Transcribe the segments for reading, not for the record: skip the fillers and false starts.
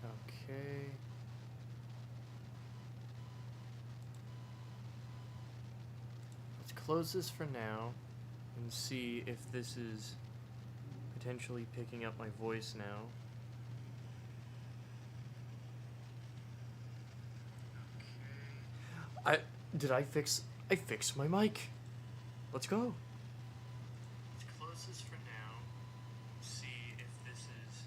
Okay. Let's close this for now and see if this is potentially picking up my voice now. I fixed my mic. Let's go. Let's close this for now. See if this is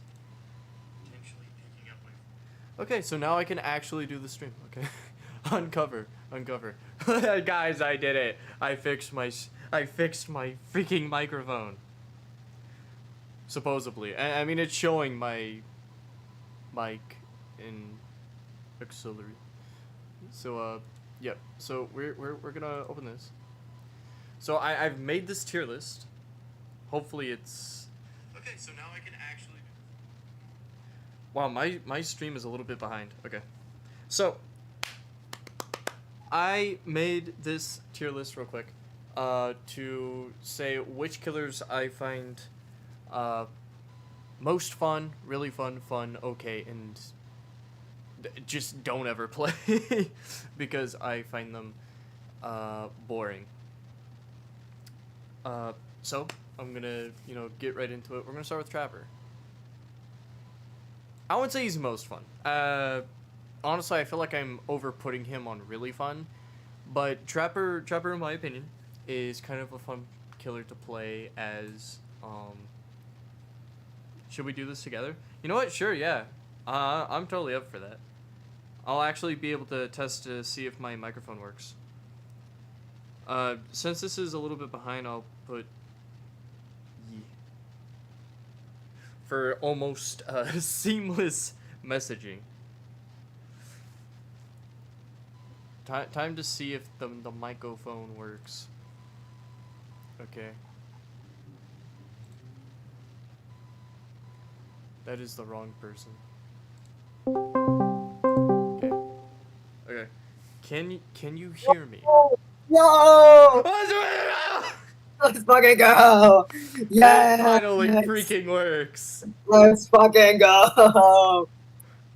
potentially picking up my. Okay, so now I can actually do the stream. Okay. Uncover. Guys, I did it. I fixed my freaking microphone. Supposedly. I mean, it's showing my mic in auxiliary. So, yep. So we're gonna open this. So I've made this tier list. Hopefully it's... Okay, so now I can actually... Wow, my stream is a little bit behind. Okay. So, I made this tier list real quick to say which killers I find most fun, really fun, okay, and just don't ever play because I find them boring. So I'm gonna, get right into it. We're gonna start with Trapper. I would say he's most fun. Honestly, I feel like I'm over-putting him on really fun, but Trapper, in my opinion, is kind of a fun killer to play as. Should we do this together? You know what? Sure, yeah. I'm totally up for that. I'll actually be able to test to see if my microphone works. Since this is a little bit behind, I'll put for almost seamless messaging. Time to see if the microphone works. Okay. That is the wrong person. Okay. Can you hear me? Yo! Let's fucking go! Yeah! It finally freaking works. Let's fucking go!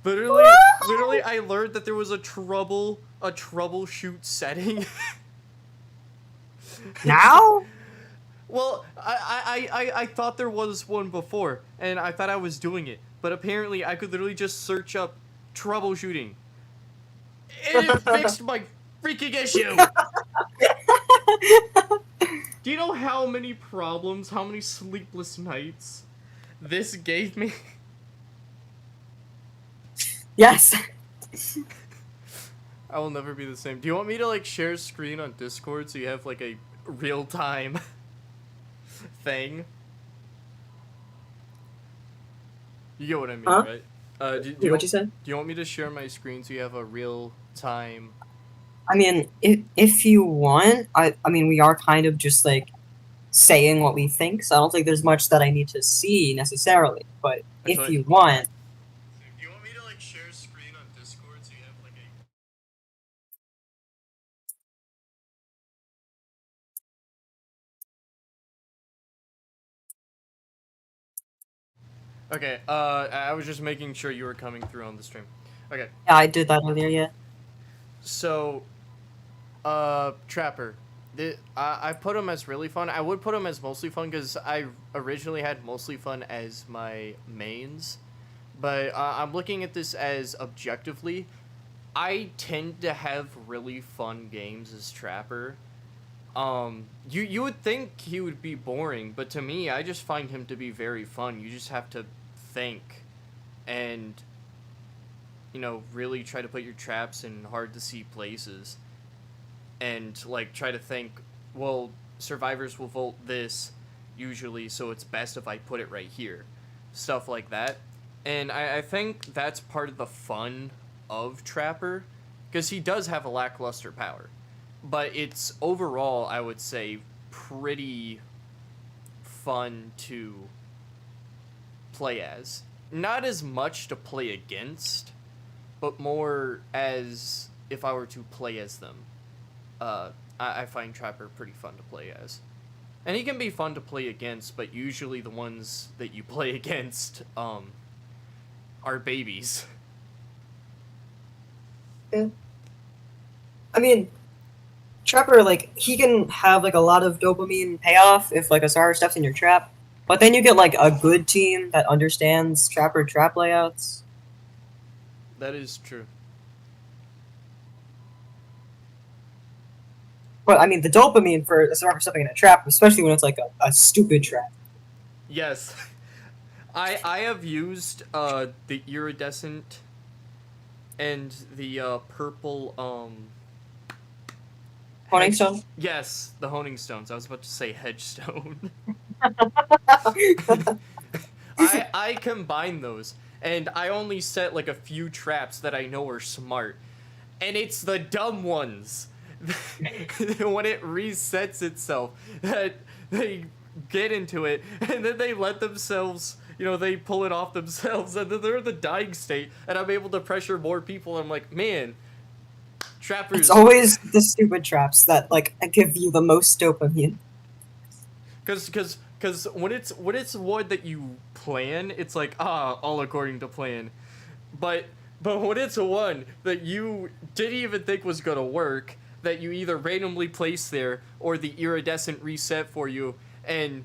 Literally, I learned that there was a troubleshoot setting. Now? Well, I thought there was one before, and I thought I was doing it, but apparently I could literally just search up troubleshooting. And it fixed my freaking issue! Do you know how many problems, how many sleepless nights this gave me? Yes. I will never be the same. Do you want me to, share screen on Discord so you have, a real-time thing? You get what I mean, huh? right? What'd you say? Do you want me to share my screen so you have a real-time... I mean, if you want, I mean, we are kind of just, saying what we think, so I don't think there's much that I need to see, necessarily, but if you want... Do you want me to, share screen on Discord so you have, a... Okay, I was just making sure you were coming through on the stream. Okay. Yeah, I did that earlier, yeah. So, Trapper. I put him as really fun. I would put him as mostly fun because I originally had mostly fun as my mains. But I'm looking at this as objectively. I tend to have really fun games as Trapper. You would think he would be boring, but to me, I just find him to be very fun. You just have to think and, really try to put your traps in hard-to-see places. And, try to think, well, survivors will vote this, usually, so it's best if I put it right here. Stuff like that. And I think that's part of the fun of Trapper, because he does have a lackluster power. But it's, overall, I would say, pretty fun to play as. Not as much to play against, but more as if I were to play as them. I find Trapper pretty fun to play as. And he can be fun to play against, but usually the ones that you play against, are babies. Yeah. I mean, Trapper, like, he can have, like, a lot of dopamine payoff if, like, a survivor steps in your trap. But then you get, like, a good team that understands Trapper trap layouts. That is true. But, I mean, the dopamine for a survivor stepping in a trap, especially when it's, like, a stupid trap. Yes. I have used the iridescent and the purple Honing Stone? Yes, the honing stones. I was about to say hedgestone. I combine those, and I only set like a few traps that I know are smart, and it's the dumb ones. When it resets itself, that they get into it, and then they let themselves, they pull it off themselves, and then they're in the dying state, and I'm able to pressure more people. And I'm like, man, trappers. It's always the stupid traps that, like, give you the most dopamine. Because when it's one that you plan, it's like, all according to plan. But when it's one that you didn't even think was gonna work, that you either randomly place there or the iridescent reset for you, and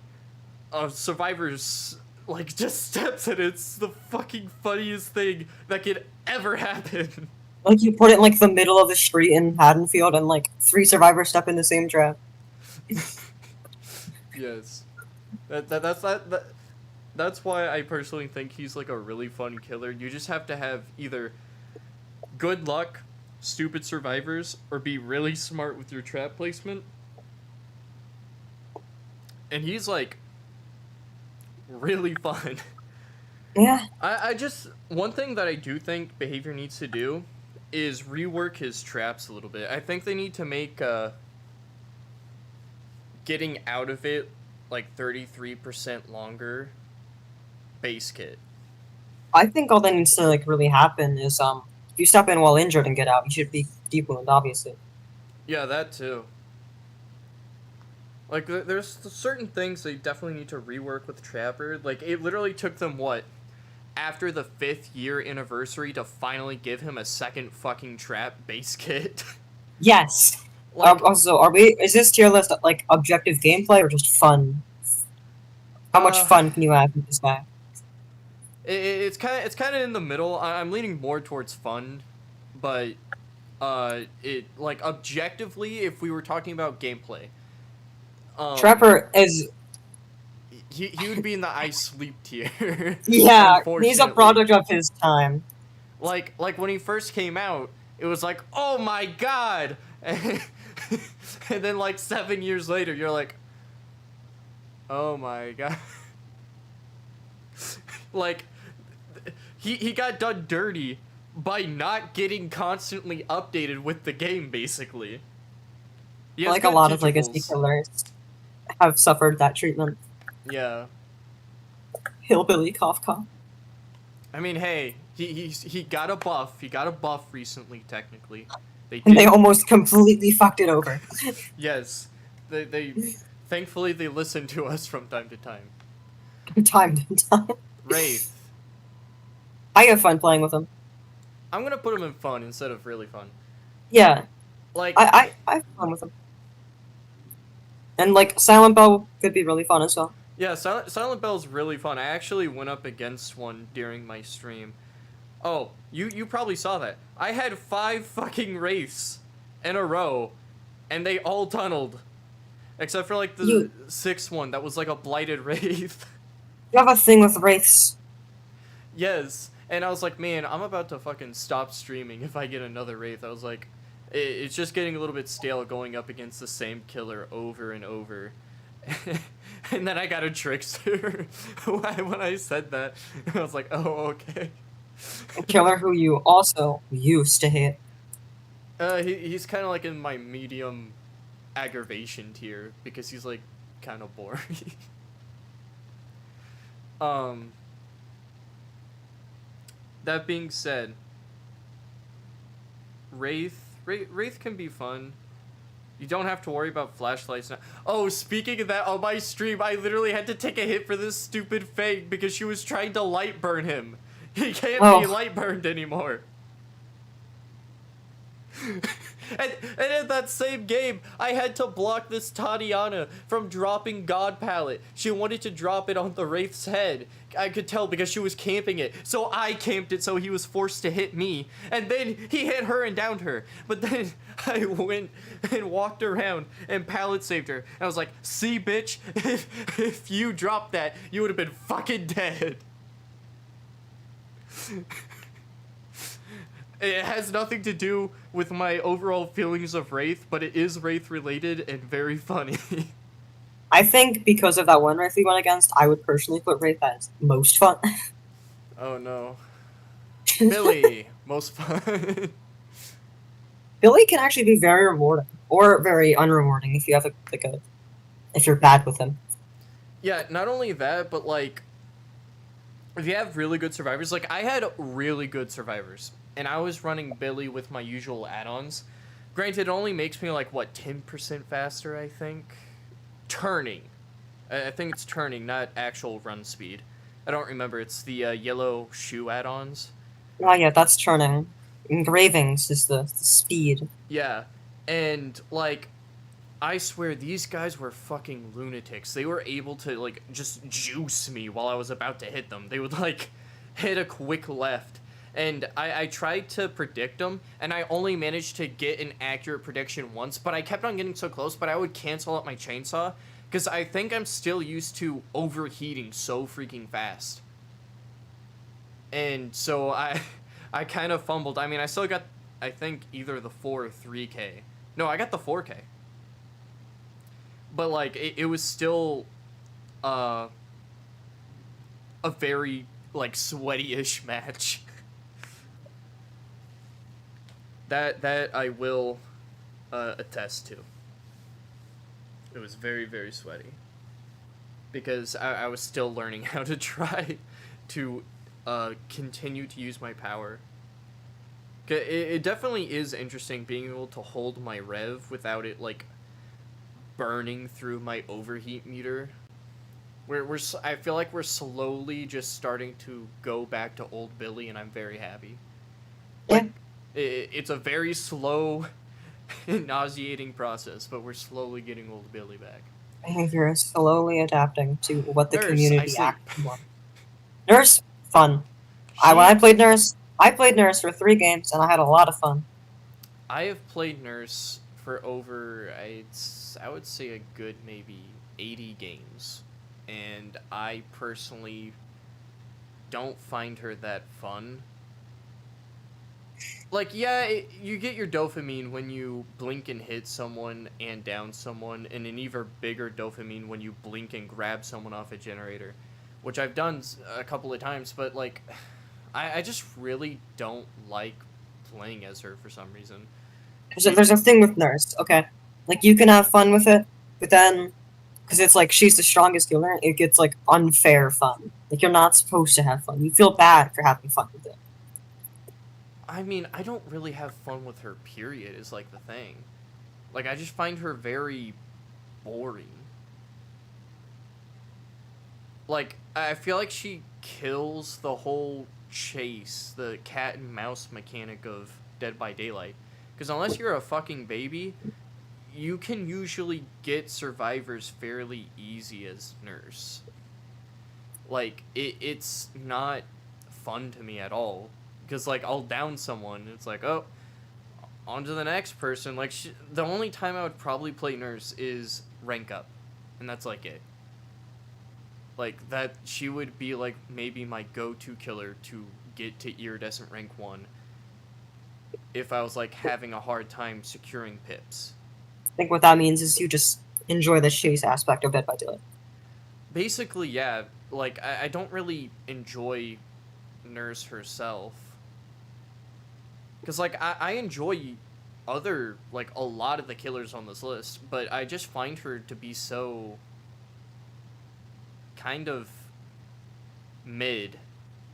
survivors like just steps in it, it's the fucking funniest thing that could ever happen. Like, you put it in, like, the middle of the street in Haddonfield, and, like, 3 survivors step in the same trap. Yes. That's why I personally think he's like a really fun killer. You just have to have either good luck, stupid survivors, or be really smart with your trap placement. And he's like really fun. Yeah. I just, one thing that I do think Behavior needs to do is rework his traps a little bit. I think they need to make getting out of it like 33% longer base kit. I think all that needs to, like, really happen is, if you step in while injured and get out, you should be deep wound, obviously. Yeah, that too. Like, there's certain things they definitely need to rework with Trapper. Like, it literally took them, after the 5th year anniversary to finally give him a second fucking trap base kit. Yes! Like, Also, is this tier list, like, objective gameplay or just fun? How much fun can you have with this guy? It's kind of in the middle. I'm leaning more towards fun, but it, like, objectively, if we were talking about gameplay, Trapper is... he would be in the I sleep tier. Yeah, he's a product of his time. Like when he first came out, it was like, oh my god, and then like 7 years later, you're like, oh my god. Like, he got done dirty by not getting constantly updated with the game, basically. Like a lot of legacy killers have suffered that treatment. Yeah. Hillbilly cough cough. I mean, hey, he got a buff. He got a buff recently, technically. They almost completely fucked it over. Yes. They thankfully they listen to us from time to time. Time to time. Wraith. I have fun playing with him. I'm gonna put him in fun instead of really fun. Yeah. Like, I have fun with him. And, like, Silent Bell could be really fun as well. Yeah, Silent Bell's really fun. I actually went up against one during my stream. Oh, you probably saw that. I had 5 fucking wraiths in a row, and they all tunneled. Except for, like, the 6th one that was, like, a blighted wraith. You have a thing with wraiths. Yes, and I was like, man, I'm about to fucking stop streaming if I get another wraith. I was like, it's just getting a little bit stale going up against the same killer over and over. And then I got a trickster when I said that. I was like, oh, okay. A killer who you also used to hate. He's kind of like in my medium aggravation tier because he's like kind of boring. That being said, Wraith can be fun. You don't have to worry about flashlights now. Oh, speaking of that, on my stream, I literally had to take a hit for this stupid Fang because she was trying to light burn him. He can't be light burned anymore. And in that same game, I had to block this Tatiana from dropping God Pallet. She wanted to drop it on the Wraith's head. I could tell because she was camping it. So I camped it so he was forced to hit me. And then he hit her and downed her. But then I went and walked around and Pallet saved her. And I was like, see, bitch, if you dropped that, you would have been fucking dead. It has nothing to do with my overall feelings of Wraith, but it is Wraith related and very funny. I think because of that one Wraith we went against, I would personally put Wraith as most fun. Oh no. Billy, most fun. Billy can actually be very rewarding, or very unrewarding if you have if you're bad with him. Yeah, not only that, but like, if you have really good survivors, like I had really good survivors. And I was running Billy with my usual add-ons. Granted, it only makes me, like, what, 10% faster, I think? Turning. I think it's turning, not actual run speed. I don't remember. It's the yellow shoe add-ons. Oh yeah, that's turning. Engravings is the speed. Yeah. And, like, I swear, these guys were fucking lunatics. They were able to, like, just juice me while I was about to hit them. They would, like, hit a quick left. And I tried to predict them, and I only managed to get an accurate prediction once, but I kept on getting so close, but I would cancel out my chainsaw, because I think I'm still used to overheating so freaking fast. And so I kind of fumbled. I mean, I still got, I think, either the 4 or 3K. No, I got the 4K. But, like, it was still a very, like, sweaty-ish match. That I will attest to. It was very, very sweaty. Because I was still learning how to try to continue to use my power. It definitely is interesting being able to hold my rev without it, like, burning through my overheat meter. I feel like we're slowly just starting to go back to old Billy, and I'm very happy. Yeah. It's a very slow, nauseating process, but we're slowly getting old Billy back. I think you're slowly adapting to what the Nurse, community actually wants. Nurse, fun. When I played Nurse for 3 games, and I had a lot of fun. I have played Nurse for over, I would say a good maybe 80 games, and I personally don't find her that fun. Like, yeah, you get your dopamine when you blink and hit someone and down someone, and an even bigger dopamine when you blink and grab someone off a generator, which I've done a couple of times, but, like, I just really don't like playing as her for some reason. There's a thing with Nurse, okay? Like, you can have fun with it, but then, because it's like, she's the strongest healer, it gets, like, unfair fun. Like, you're not supposed to have fun. You feel bad for having fun with it. I mean, I don't really have fun with her, period, is, like, the thing. Like, I just find her very boring. Like, I feel like she kills the whole chase, the cat and mouse mechanic of Dead by Daylight. Because unless you're a fucking baby, you can usually get survivors fairly easy as Nurse. Like, it's not fun to me at all. Because, like, I'll down someone, and it's like, oh, on to the next person. Like, the only time I would probably play Nurse is rank up. And that's, like, it. Like, that, she would be, like, maybe my go-to killer to get to iridescent rank 1. If I was, like, having a hard time securing pips. I think what that means is you just enjoy the chase aspect of Dead by Daylight. Basically, yeah. Like, I don't really enjoy Nurse herself. Because, like, I enjoy other, like, a lot of the killers on this list, but I just find her to be so kind of mid.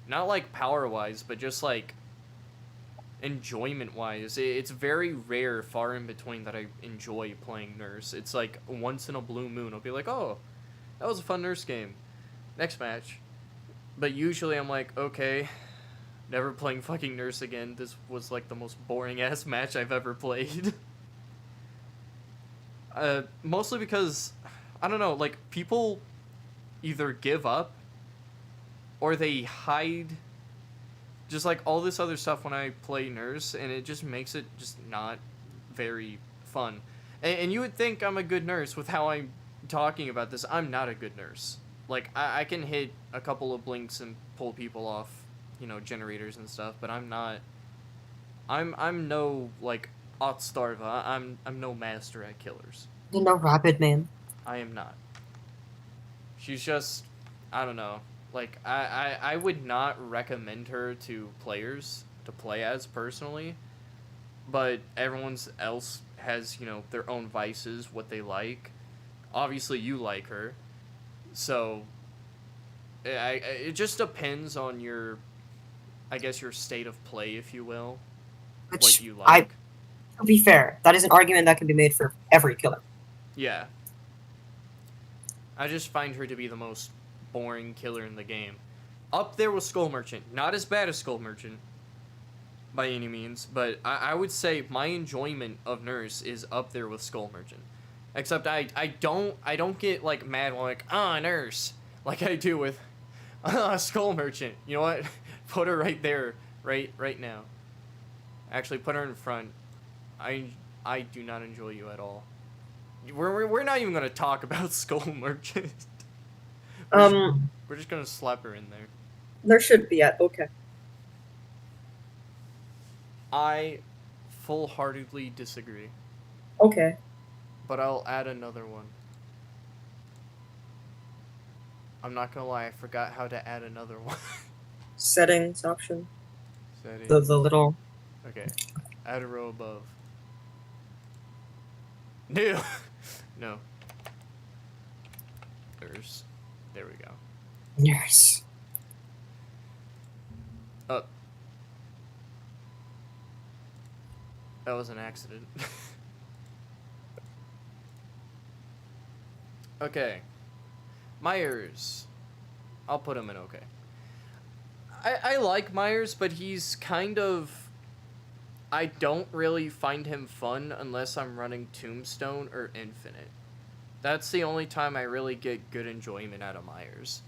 Not, like, power-wise, but just, like, enjoyment-wise. It's very rare, far in between, that I enjoy playing Nurse. It's, like, once in a blue moon, I'll be like, oh, that was a fun Nurse game. Next match. But usually I'm like, okay, Never playing fucking Nurse again. This was like the most boring ass match I've ever played. Mostly because, I don't know, like, people either give up or they hide just like all this other stuff when I play Nurse, and it just makes it just not very fun. And you would think I'm a good nurse with how I'm talking about this. I'm not a good nurse. Like, I can hit a couple of blinks and pull people off, generators and stuff, but I'm not. I'm no like Otstarva. I'm no master at killers. You're no Rapid Man. I am not. She's just, I don't know. Like, I would not recommend her to players to play as personally, but everyone else has, their own vices, what they like. Obviously, you like her, so it just depends on your, I guess, your state of play, if you will, what you like. To be fair, that is an argument that can be made for every killer. Yeah. I just find her to be the most boring killer in the game. Up there with Skull Merchant. Not as bad as Skull Merchant, by any means, but I would say my enjoyment of Nurse is up there with Skull Merchant. Except I don't get like mad when like, Nurse, like I do with Skull Merchant. You know what? Put her right there, right now. Actually, put her in front. I do not enjoy you at all. We're not even gonna talk about Skull Merchant. We're just gonna slap her in there. There should be okay. I full-heartedly disagree. Okay. But I'll add another one. I'm not gonna lie, I forgot how to add another one. Settings option. Settings. The little. Okay. Add a row above. No. No. There we go. Nurse. Up. That was an accident. Okay. Myers. I'll put him in okay. I like Myers, but he's kind of... I don't really find him fun unless I'm running Tombstone or Infinite. That's the only time I really get good enjoyment out of Myers.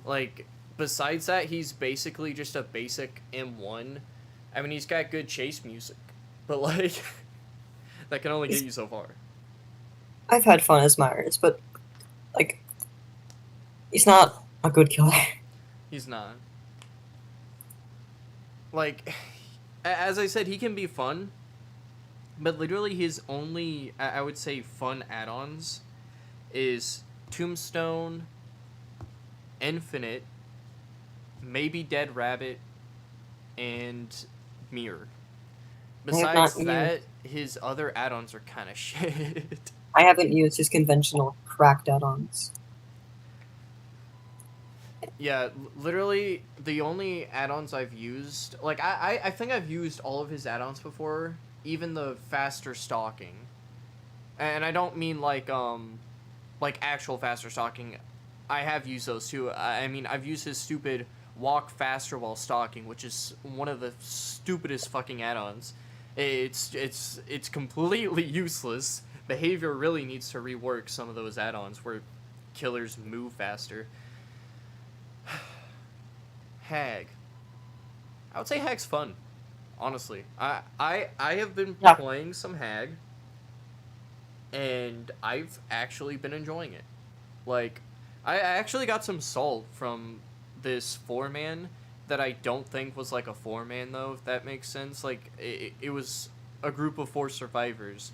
Like, besides that, he's basically just a basic M1. I mean, he's got good chase music, but like, that can only get you so far. I've had fun as Myers, but, like, he's not a good killer. He's not. Like, as I said, he can be fun, but literally his only, I would say, fun add-ons is Tombstone, Infinite, maybe Dead Rabbit, and Mirror. Besides that, his other add-ons are kind of shit. I haven't used his conventional cracked add-ons. Yeah, literally, the only add-ons I've used... Like, I think I've used all of his add-ons before, even the faster stalking. And I don't mean, like actual faster stalking. I have used those, too. I mean, I've used his stupid walk faster while stalking, which is one of the stupidest fucking add-ons. It's completely useless. Behavior really needs to rework some of those add-ons where killers move faster. Hag. I would say Hag's fun, honestly. I have been playing some Hag, and I've actually been enjoying it. Like, I actually got some salt from this 4-man that I don't think was like a 4-man, though, if that makes sense. Like, it was a group of 4 survivors,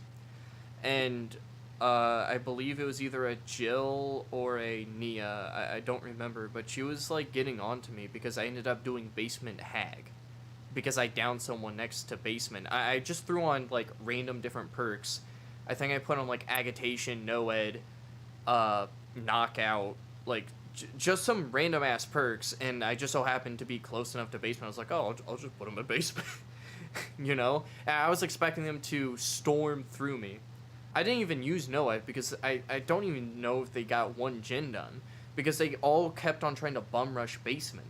and I believe it was either a Jill or a Nia. I don't remember, but she was like getting on to me because I ended up doing Basement Hag because I downed someone next to Basement. I just threw on like random different perks. I think I put on like Agitation, Noed, Knockout, like just some random ass perks, and I just so happened to be close enough to Basement. I was like, oh, I'll just put him at Basement. You know? And I was expecting them to storm through me. I didn't even use Noah because I don't even know if they got one gen done because they all kept on trying to bum rush Basement.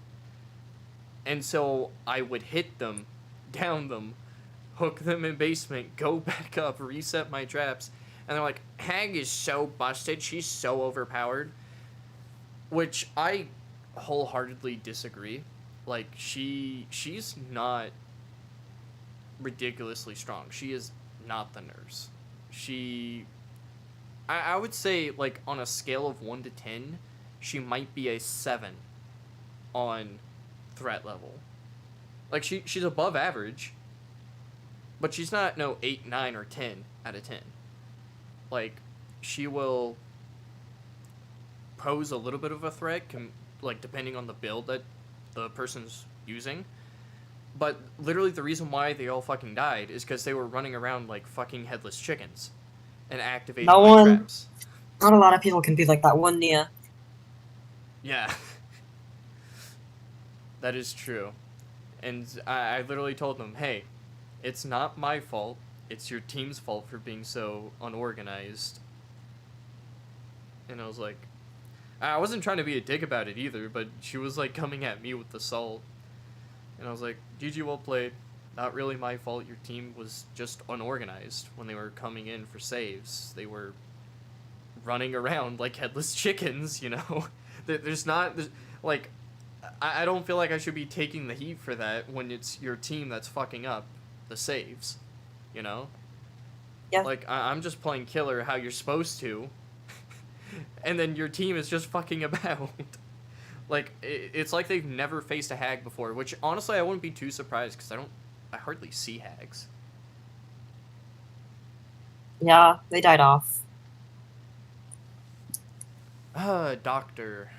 And so I would hit them, down them, hook them in basement, go back up, reset my traps, and they're like, Hag is so busted, she's so overpowered. Which I wholeheartedly disagree. Like, she's not ridiculously strong. She is not the nurse. I would say, like, on a scale of 1 to 10, she might be a 7 on threat level. Like, she's above average, but she's not, no, 8, 9, or 10 out of 10. Like, she will pose a little bit of a threat, like, depending on the build that the person's using. But literally the reason why they all fucking died is because they were running around like fucking headless chickens and activating my traps. Not a lot of people can be like that one Nia. Yeah. That is true. And I literally told them, hey, it's not my fault. It's your team's fault for being so unorganized. And I was like, I wasn't trying to be a dick about it either, but she was like coming at me with the salt. And I was like, GG, well played. Not really my fault. Your team was just unorganized when they were coming in for saves. They were running around like headless chickens, you know? Like, I don't feel like I should be taking the heat for that when it's your team that's fucking up the saves, you know? Yeah. Like, I'm just playing killer how you're supposed to, and then your team is just fucking about. Like, it's like they've never faced a hag before, which, honestly, I wouldn't be too surprised, because I hardly see hags. Yeah, they died off. Doctor.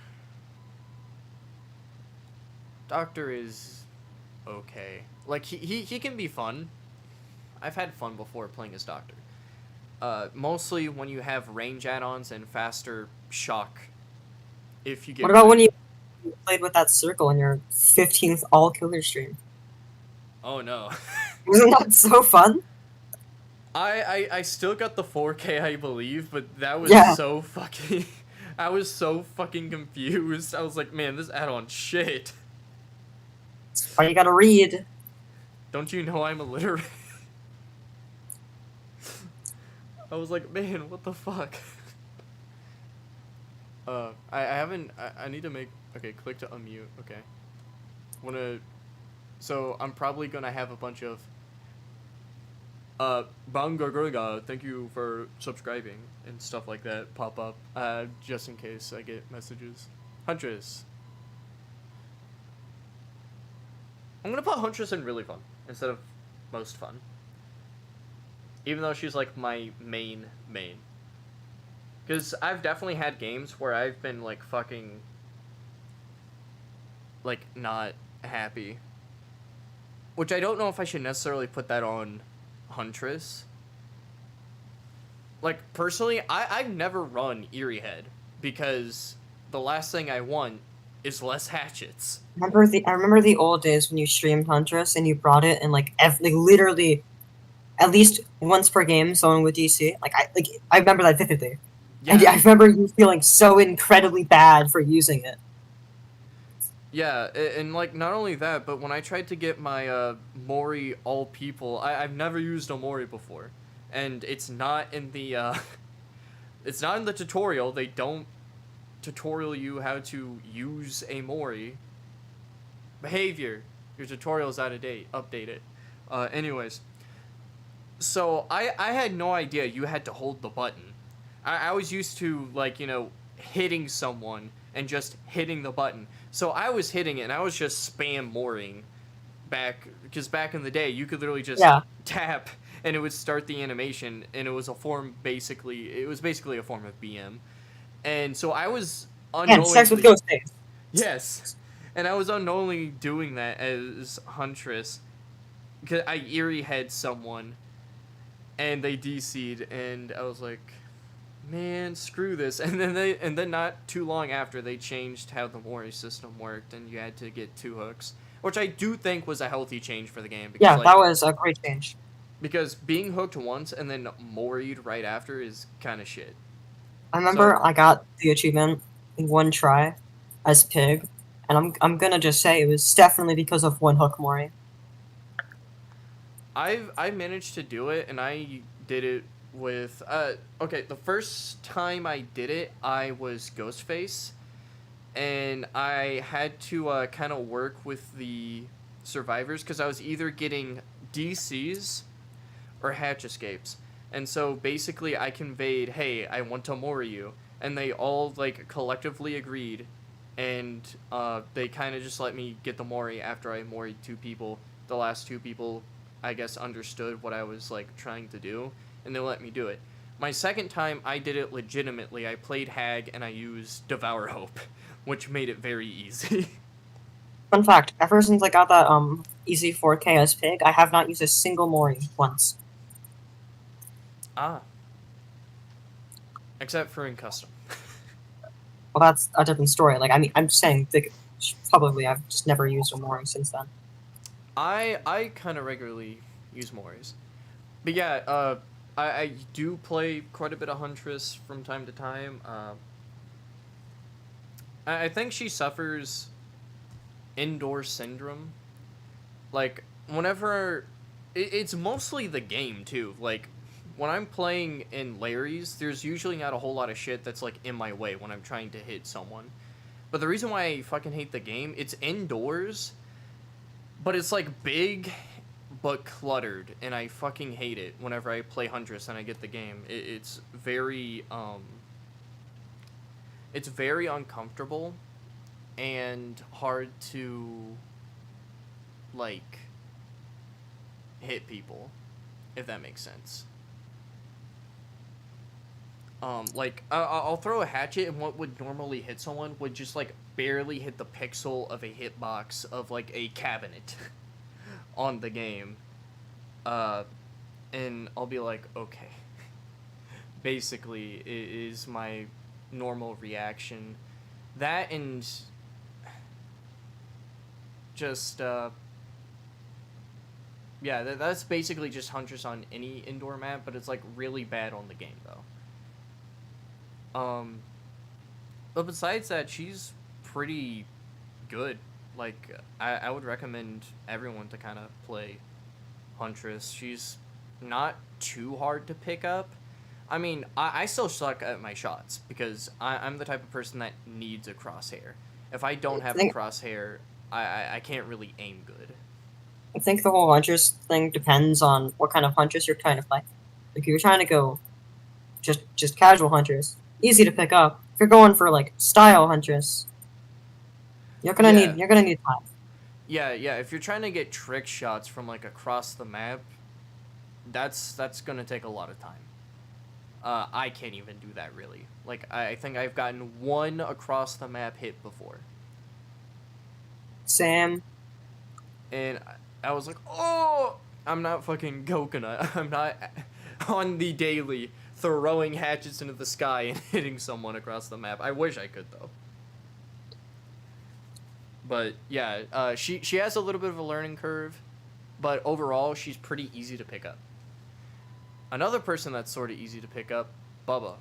Doctor is okay. Like, he can be fun. I've had fun before playing as Doctor. Mostly when you have range add-ons and faster shock. If you get... What about when you played with that circle in your 15th all-killer stream? Oh, no. Wasn't that so fun? I still got the 4K, I believe, but that was so fucking... I was so fucking confused. I was like, man, this add-on shit. That's why you gotta read. Don't you know I'm illiterate? I was like, man, what the fuck? I haven't... I need to make... Okay, click to unmute. Okay. So, I'm probably gonna have a bunch of... Bangagurga, thank you for subscribing, and stuff like that pop up, just in case I get messages. Huntress. I'm gonna put Huntress in really fun, instead of most fun. Even though she's, like, my main. Because I've definitely had games where I've been, like, fucking... like, not happy. Which I don't know if I should necessarily put that on Huntress. Like, personally, I've never run Eerie Head, because the last thing I want is less hatchets. I remember the old days when you streamed Huntress and you brought it and like literally at least once per game someone with DC. I remember that vividly. Yeah. And I remember you feeling so incredibly bad for using it. Yeah, and like, not only that, but when I tried to get my Mori all people, I've never used a Mori before, and it's not in the it's not in the tutorial. They don't tutorial you how to use a Mori. Behavior, your tutorial is out of date. Update it. Anyways, so I had no idea you had to hold the button. I was used to, like, you know, hitting someone and just hitting the button. So I was hitting it, and I was just spam mooring because back in the day, you could literally just tap, and it would start the animation, and it was basically a form of BM. And so I was unknowingly... sex with ghost days. Yes. And I was unknowingly doing that as Huntress, because I Eerie Head someone, and they DC'd, and I was like... man, screw this. And then not too long after, they changed how the Mori system worked, and you had to get 2 hooks, which I do think was a healthy change for the game. Because, yeah, that was a great change. Because being hooked once and then Mori'd right after is kind of shit. I remember I got the achievement in one try as Pig, and I'm gonna just say it was definitely because of one hook Mori. I managed to do it, and I did it with okay. The first time I did it, I was Ghostface, and I had to kind of work with the survivors because I was either getting DCs or hatch escapes, and so basically I conveyed, "Hey, I want to Mori you," and they all like collectively agreed, and they kind of just let me get the Mori after I Moried two people. The last two people, I guess, understood what I was like trying to do, and they let me do it. My second time, I did it legitimately. I played Hag and I used Devour Hope, which made it very easy. Fun fact: ever since I got that easy 4K as pig, I have not used a single Mori once. Ah, except for in custom. Well, that's a different story. Like, I mean, I'm saying like, publicly, I've just never used a Mori since then. I kind of regularly use Moris. But yeah, I do play quite a bit of Huntress from time to time. I think she suffers indoor syndrome. Like, whenever. It's mostly the game, too. Like, when I'm playing in Larry's, there's usually not a whole lot of shit that's, like, in my way when I'm trying to hit someone. But the reason why I fucking hate the game, it's indoors, but it's, like, big but cluttered, and I fucking hate it whenever I play Huntress and I get the game. It's very, it's very uncomfortable and hard to, like, hit people, if that makes sense. Like, I'll throw a hatchet, and what would normally hit someone would just, like, barely hit the pixel of a hitbox of, like, a cabinet on the game. And I'll be like, okay. Basically, it is my normal reaction. That and just, yeah, that's basically just Huntress on any indoor map, but it's, like, really bad on the game, though. But besides that, she's pretty good. Like, I would recommend everyone to kind of play Huntress. She's not too hard to pick up. I mean, I still suck at my shots because I'm the type of person that needs a crosshair. If I don't have a crosshair, I can't really aim good. I think the whole Huntress thing depends on what kind of Huntress you're trying to play. Like, if you're trying to go just casual Huntress, easy to pick up. If you're going for like style Huntress, you're gonna Yeah. need time. Yeah, if you're trying to get trick shots from like across the map, that's gonna take a lot of time. I can't even do that really. Like I think I've gotten one across the map hit before, Sam, and I was like, oh, I'm not fucking coconut. I'm not on the daily throwing hatchets into the sky and hitting someone across the map. I wish I could though. But yeah, she has a little bit of a learning curve, but overall she's pretty easy to pick up. Another person that's sort of easy to pick up, Bubba.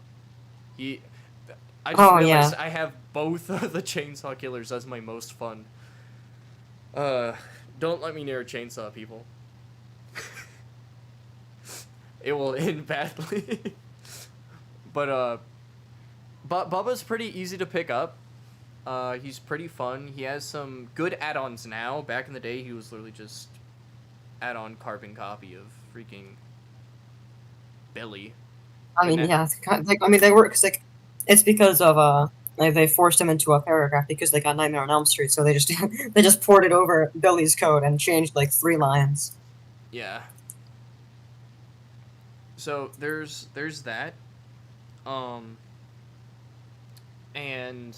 He, I just realized I have both of the chainsaw killers as my most fun. Don't let me near a chainsaw, people. It will end badly. But Bubba's pretty easy to pick up. He's pretty fun. He has some good add-ons now. Back in the day, he was literally just add-on carbon copy of freaking Billy. I mean, yeah, like, I mean, they were cause, like, it's because of like they forced him into a paragraph because they got Nightmare on Elm Street, so they just they just ported over Billy's code and changed like 3 lines. Yeah. So there's that. And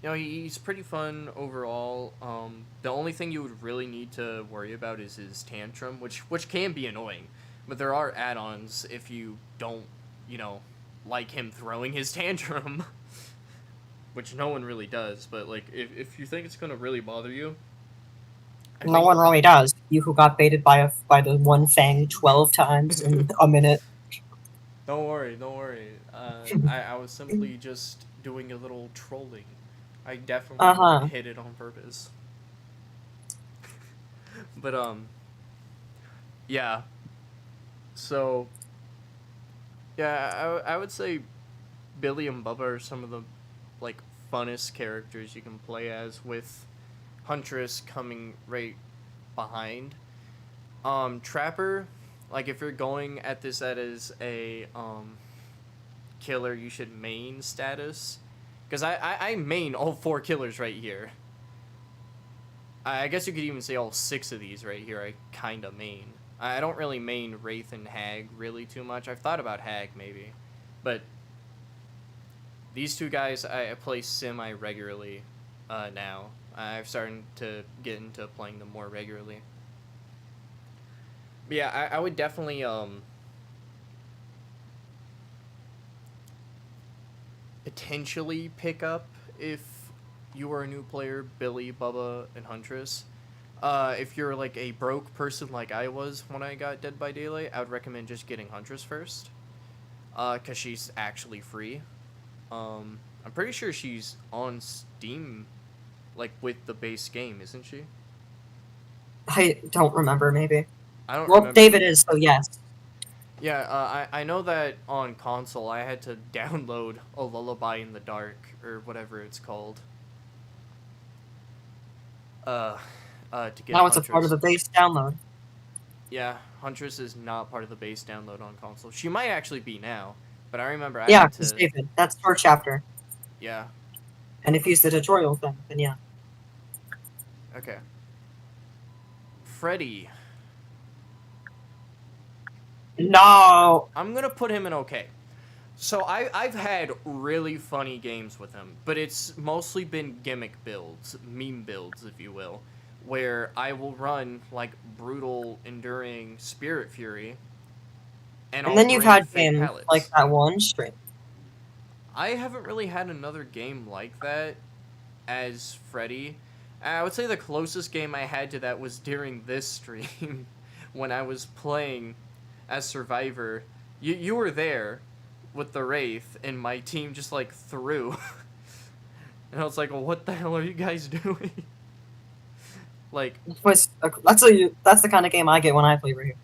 you know, he's pretty fun overall. The only thing you would really need to worry about is his tantrum, which can be annoying. But there are add-ons if you don't, you know, like him throwing his tantrum. Which no one really does, but like if you think it's gonna really bother you, no one really does. You who got baited by the one fang 12 times in a minute. Don't worry. I was simply just doing a little trolling. I definitely Uh-huh. hit it on purpose. But yeah. So yeah, I would say Billy and Bubba are some of the like funnest characters you can play as, with Huntress coming right behind. Trapper, like if you're going at this as a killer, you should main status, because I main all 4 killers right here. I guess you could even say all 6 of these right here I kind of main. I don't really main Wraith and Hag really too much. I've thought about Hag maybe, but these 2 guys I play semi-regularly now. I've started to get into playing them more regularly. But yeah, I would definitely potentially pick up, if you were a new player, Billy, Bubba, and Huntress. If you're like a broke person like I was when I got Dead by Daylight, I would recommend just getting Huntress first, cause she's actually free. I'm pretty sure she's on Steam, like with the base game, isn't she? I don't remember, maybe. I don't Well, remember David either. is, so yes. Yeah, I know that on console I had to download a Lullaby in the Dark, or whatever it's called. Uh, to get Now it's a part of Huntress. the base download. Yeah, Huntress is not part of the base download on console. She might actually be now, but I remember I Yeah, had because to. David, that's your chapter. Yeah. And if you use the tutorial thing, then yeah. Okay. Freddy. No! I'm gonna put him in okay. So I've had really funny games with him, but it's mostly been gimmick builds, meme builds, if you will, where I will run like brutal, enduring Spirit Fury, and And I'll then you've bring had fake games like pallets. that one stream. I haven't really had another game like that as Freddy. I would say the closest game I had to that was during this stream when I was playing as Survivor. You were there with the Wraith, and my team just like threw. And I was like, well, what the hell are you guys doing? Like, That's the kind of game I get when I play Ryu.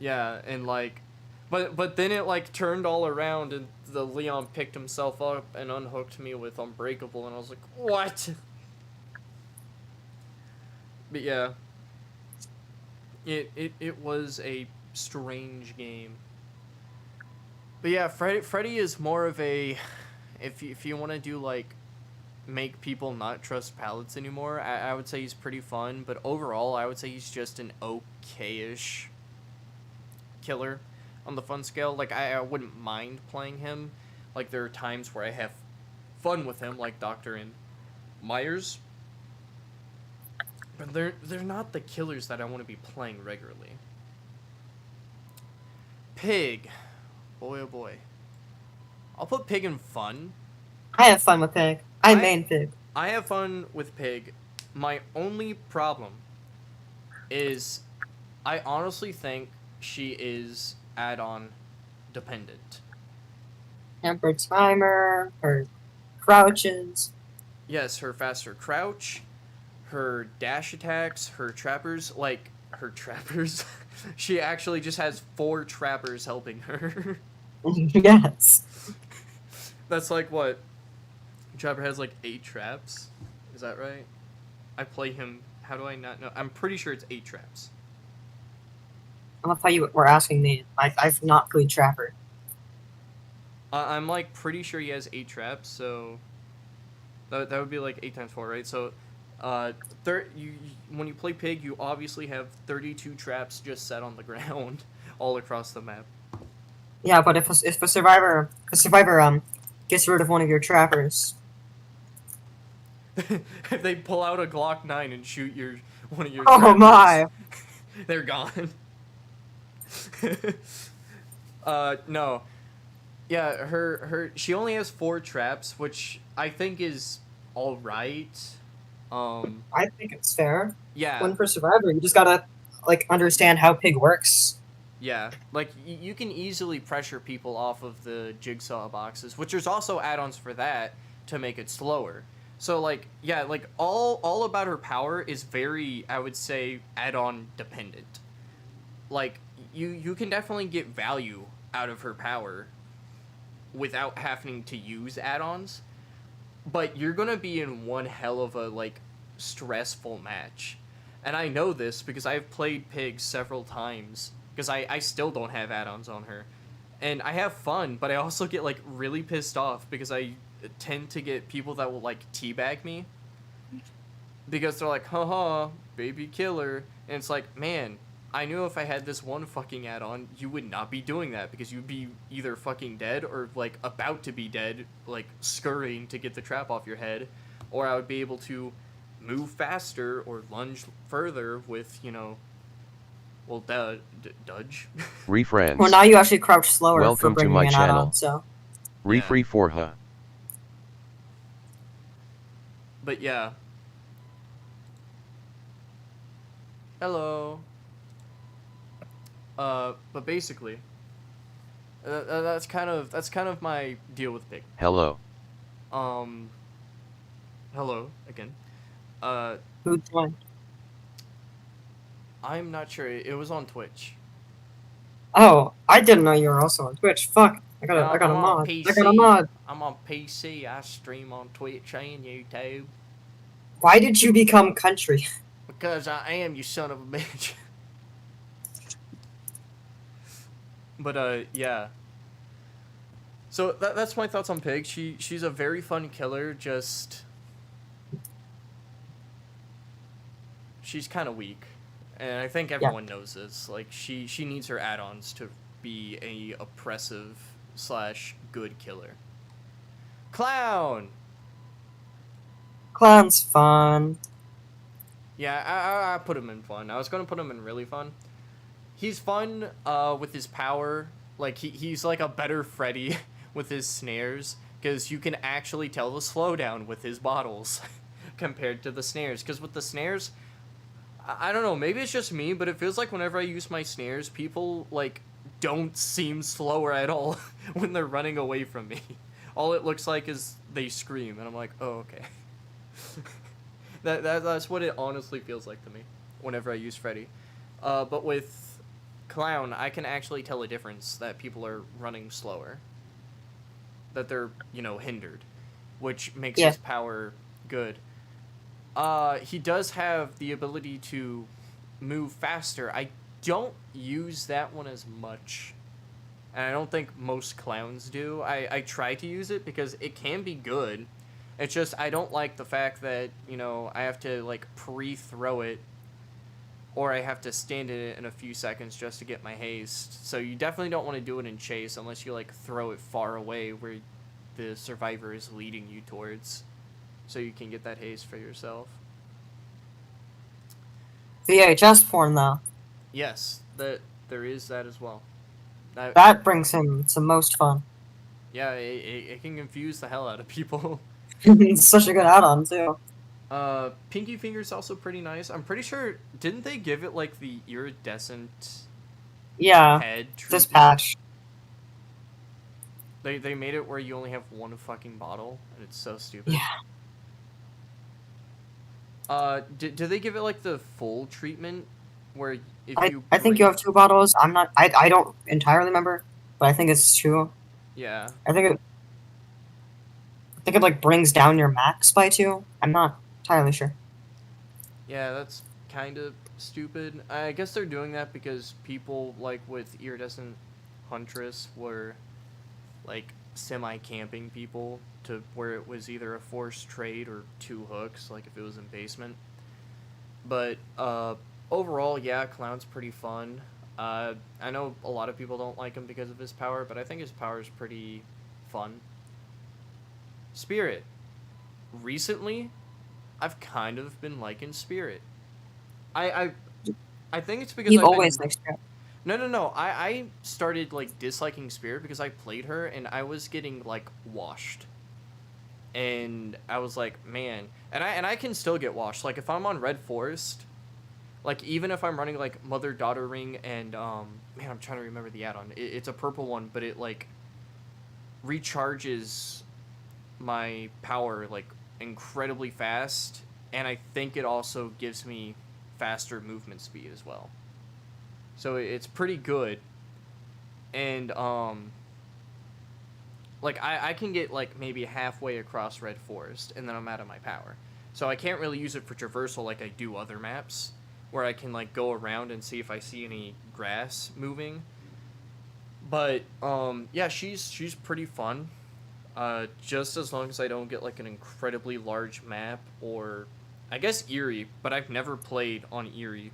yeah, and like, but then it like turned all around, and the Leon picked himself up and unhooked me with Unbreakable, and I was like, what? But yeah, it was a strange game. But yeah, Freddy is more of a, if you want to do like make people not trust palettes anymore, I would say he's pretty fun. But overall, I would say he's just an okay-ish killer on the fun scale. Like I wouldn't mind playing him. Like there are times where I have fun with him, like Doctor and Myers. But they're not the killers that I want to be playing regularly. Pig. Boy, oh boy. I'll put Pig in fun. I have fun with Pig. I main Pig. I have fun with Pig. My only problem is I honestly think she is add-on dependent. Tempered timer, her crouches. Yes, her faster crouch, her dash attacks, her trappers, like her trappers. She actually just has 4 trappers helping her. Yes. That's like what? Trapper has like 8 traps. Is that right? I play him. How do I not know? I'm pretty sure it's 8 traps. I love how you were asking me. I've not played Trapper. I'm like pretty sure he has 8 traps, so that would be like 8 times 4, right? So, when you play Pig, you obviously have 32 traps just set on the ground, all across the map. Yeah, but if a survivor gets rid of one of your trappers. If they pull out a Glock 9 and shoot one of your Oh trappers, my! they're gone. No. Yeah, she only has 4 traps, which I think is all right. I think it's fair. Yeah. When for survivor, you just gotta like understand how Pig works. Yeah, like you can easily pressure people off of the jigsaw boxes, which there's also add-ons for that to make it slower. So like yeah, like all about her power is very, I would say, add-on dependent. Like you can definitely get value out of her power without having to use add-ons, but you're gonna be in one hell of a like stressful match. And I know this because I've played Pig several times because I still don't have add-ons on her. And I have fun, but I also get like really pissed off because I tend to get people that will like teabag me because they're like, haha, baby killer. And it's like, man, I knew if I had this one fucking add-on, you would not be doing that because you'd be either fucking dead or like about to be dead, like scurrying to get the trap off your head, or I would be able to move faster or lunge further with, well, dudge. Well, Refriends. now you actually crouch slower for Welcome to bringing my an add-on, channel. so. Yeah. Refree for her. But yeah. Hello. But basically, that's kind of my deal with Pig. Hello. Hello again. Who joined? I'm not sure. It was on Twitch. Oh, I didn't know you were also on Twitch. Fuck. I got I'm a on mod. PC. I got a mod. I'm on PC. I stream on Twitch and YouTube. Why did you become country? Because I am, you son of a bitch. But yeah. So that's my thoughts on Pig. She's a very fun killer. Just she's kind of weak, and I think everyone knows this. Like she needs her add-ons to be a oppressive / good killer. Clown. Clown's fun. Yeah, I put him in fun. I was gonna put him in really fun. He's fun with his power. Like he's like a better Freddy with his snares, because you can actually tell the slowdown with his bottles compared to the snares. Because with the snares, I don't know, maybe it's just me, but it feels like whenever I use my snares, people like don't seem slower at all when they're running away from me. All it looks like is they scream, and I'm like, oh, okay. That's what it honestly feels like to me whenever I use Freddy. But with Clown, I can actually tell a difference that people are running slower. That they're, hindered. Which makes his power good. He does have the ability to move faster. I don't use that one as much. And I don't think most clowns do. I try to use it because it can be good. It's just I don't like the fact that, I have to, like, pre-throw it, or I have to stand in it in a few seconds just to get my haste. So you definitely don't want to do it in chase unless you, like, throw it far away where the survivor is leading you towards, so you can get that haste for yourself. VHS porn, though. Yes, there is that as well. That brings him some most fun. Yeah, it can confuse the hell out of people. It's such a good add-on, too. Pinky Finger's also pretty nice. I'm pretty sure, didn't they give it, like, the iridescent head treatment? This patch. They made it where you only have one fucking bottle, and it's so stupid. Yeah. Did they give it, like, the full treatment, where if I think you have 2 bottles. I don't entirely remember, but I think it's 2. Yeah. I think it like brings down your max by 2. I'm not entirely sure. Yeah, that's kind of stupid. I guess they're doing that because people, like, with Iridescent Huntress were, like, semi-camping people to where it was either a forced trade or 2 hooks, like if it was in basement. But, overall, yeah, Clown's pretty fun. I know a lot of people don't like him because of his power, but I think his power is pretty fun. Spirit. Recently, I've kind of been liking Spirit. I think it's because You've always liked Spirit. No. I started, like, disliking Spirit because I played her and I was getting, like, washed. And I was like, man. And I can still get washed. Like, if I'm on Red Forest, like, even if I'm running, like, Mother-Daughter Ring and, man, I'm trying to remember the add-on. It's a purple one, but it, like, recharges my power, like, incredibly fast, and I think it also gives me faster movement speed as well. So it's pretty good. And like I can get like maybe halfway across Red Forest and then I'm out of my power. So I can't really use it for traversal like I do other maps where I can like go around and see if I see any grass moving. But yeah, she's pretty fun. Just as long as I don't get like an incredibly large map, or I guess Eerie, but I've never played on Eerie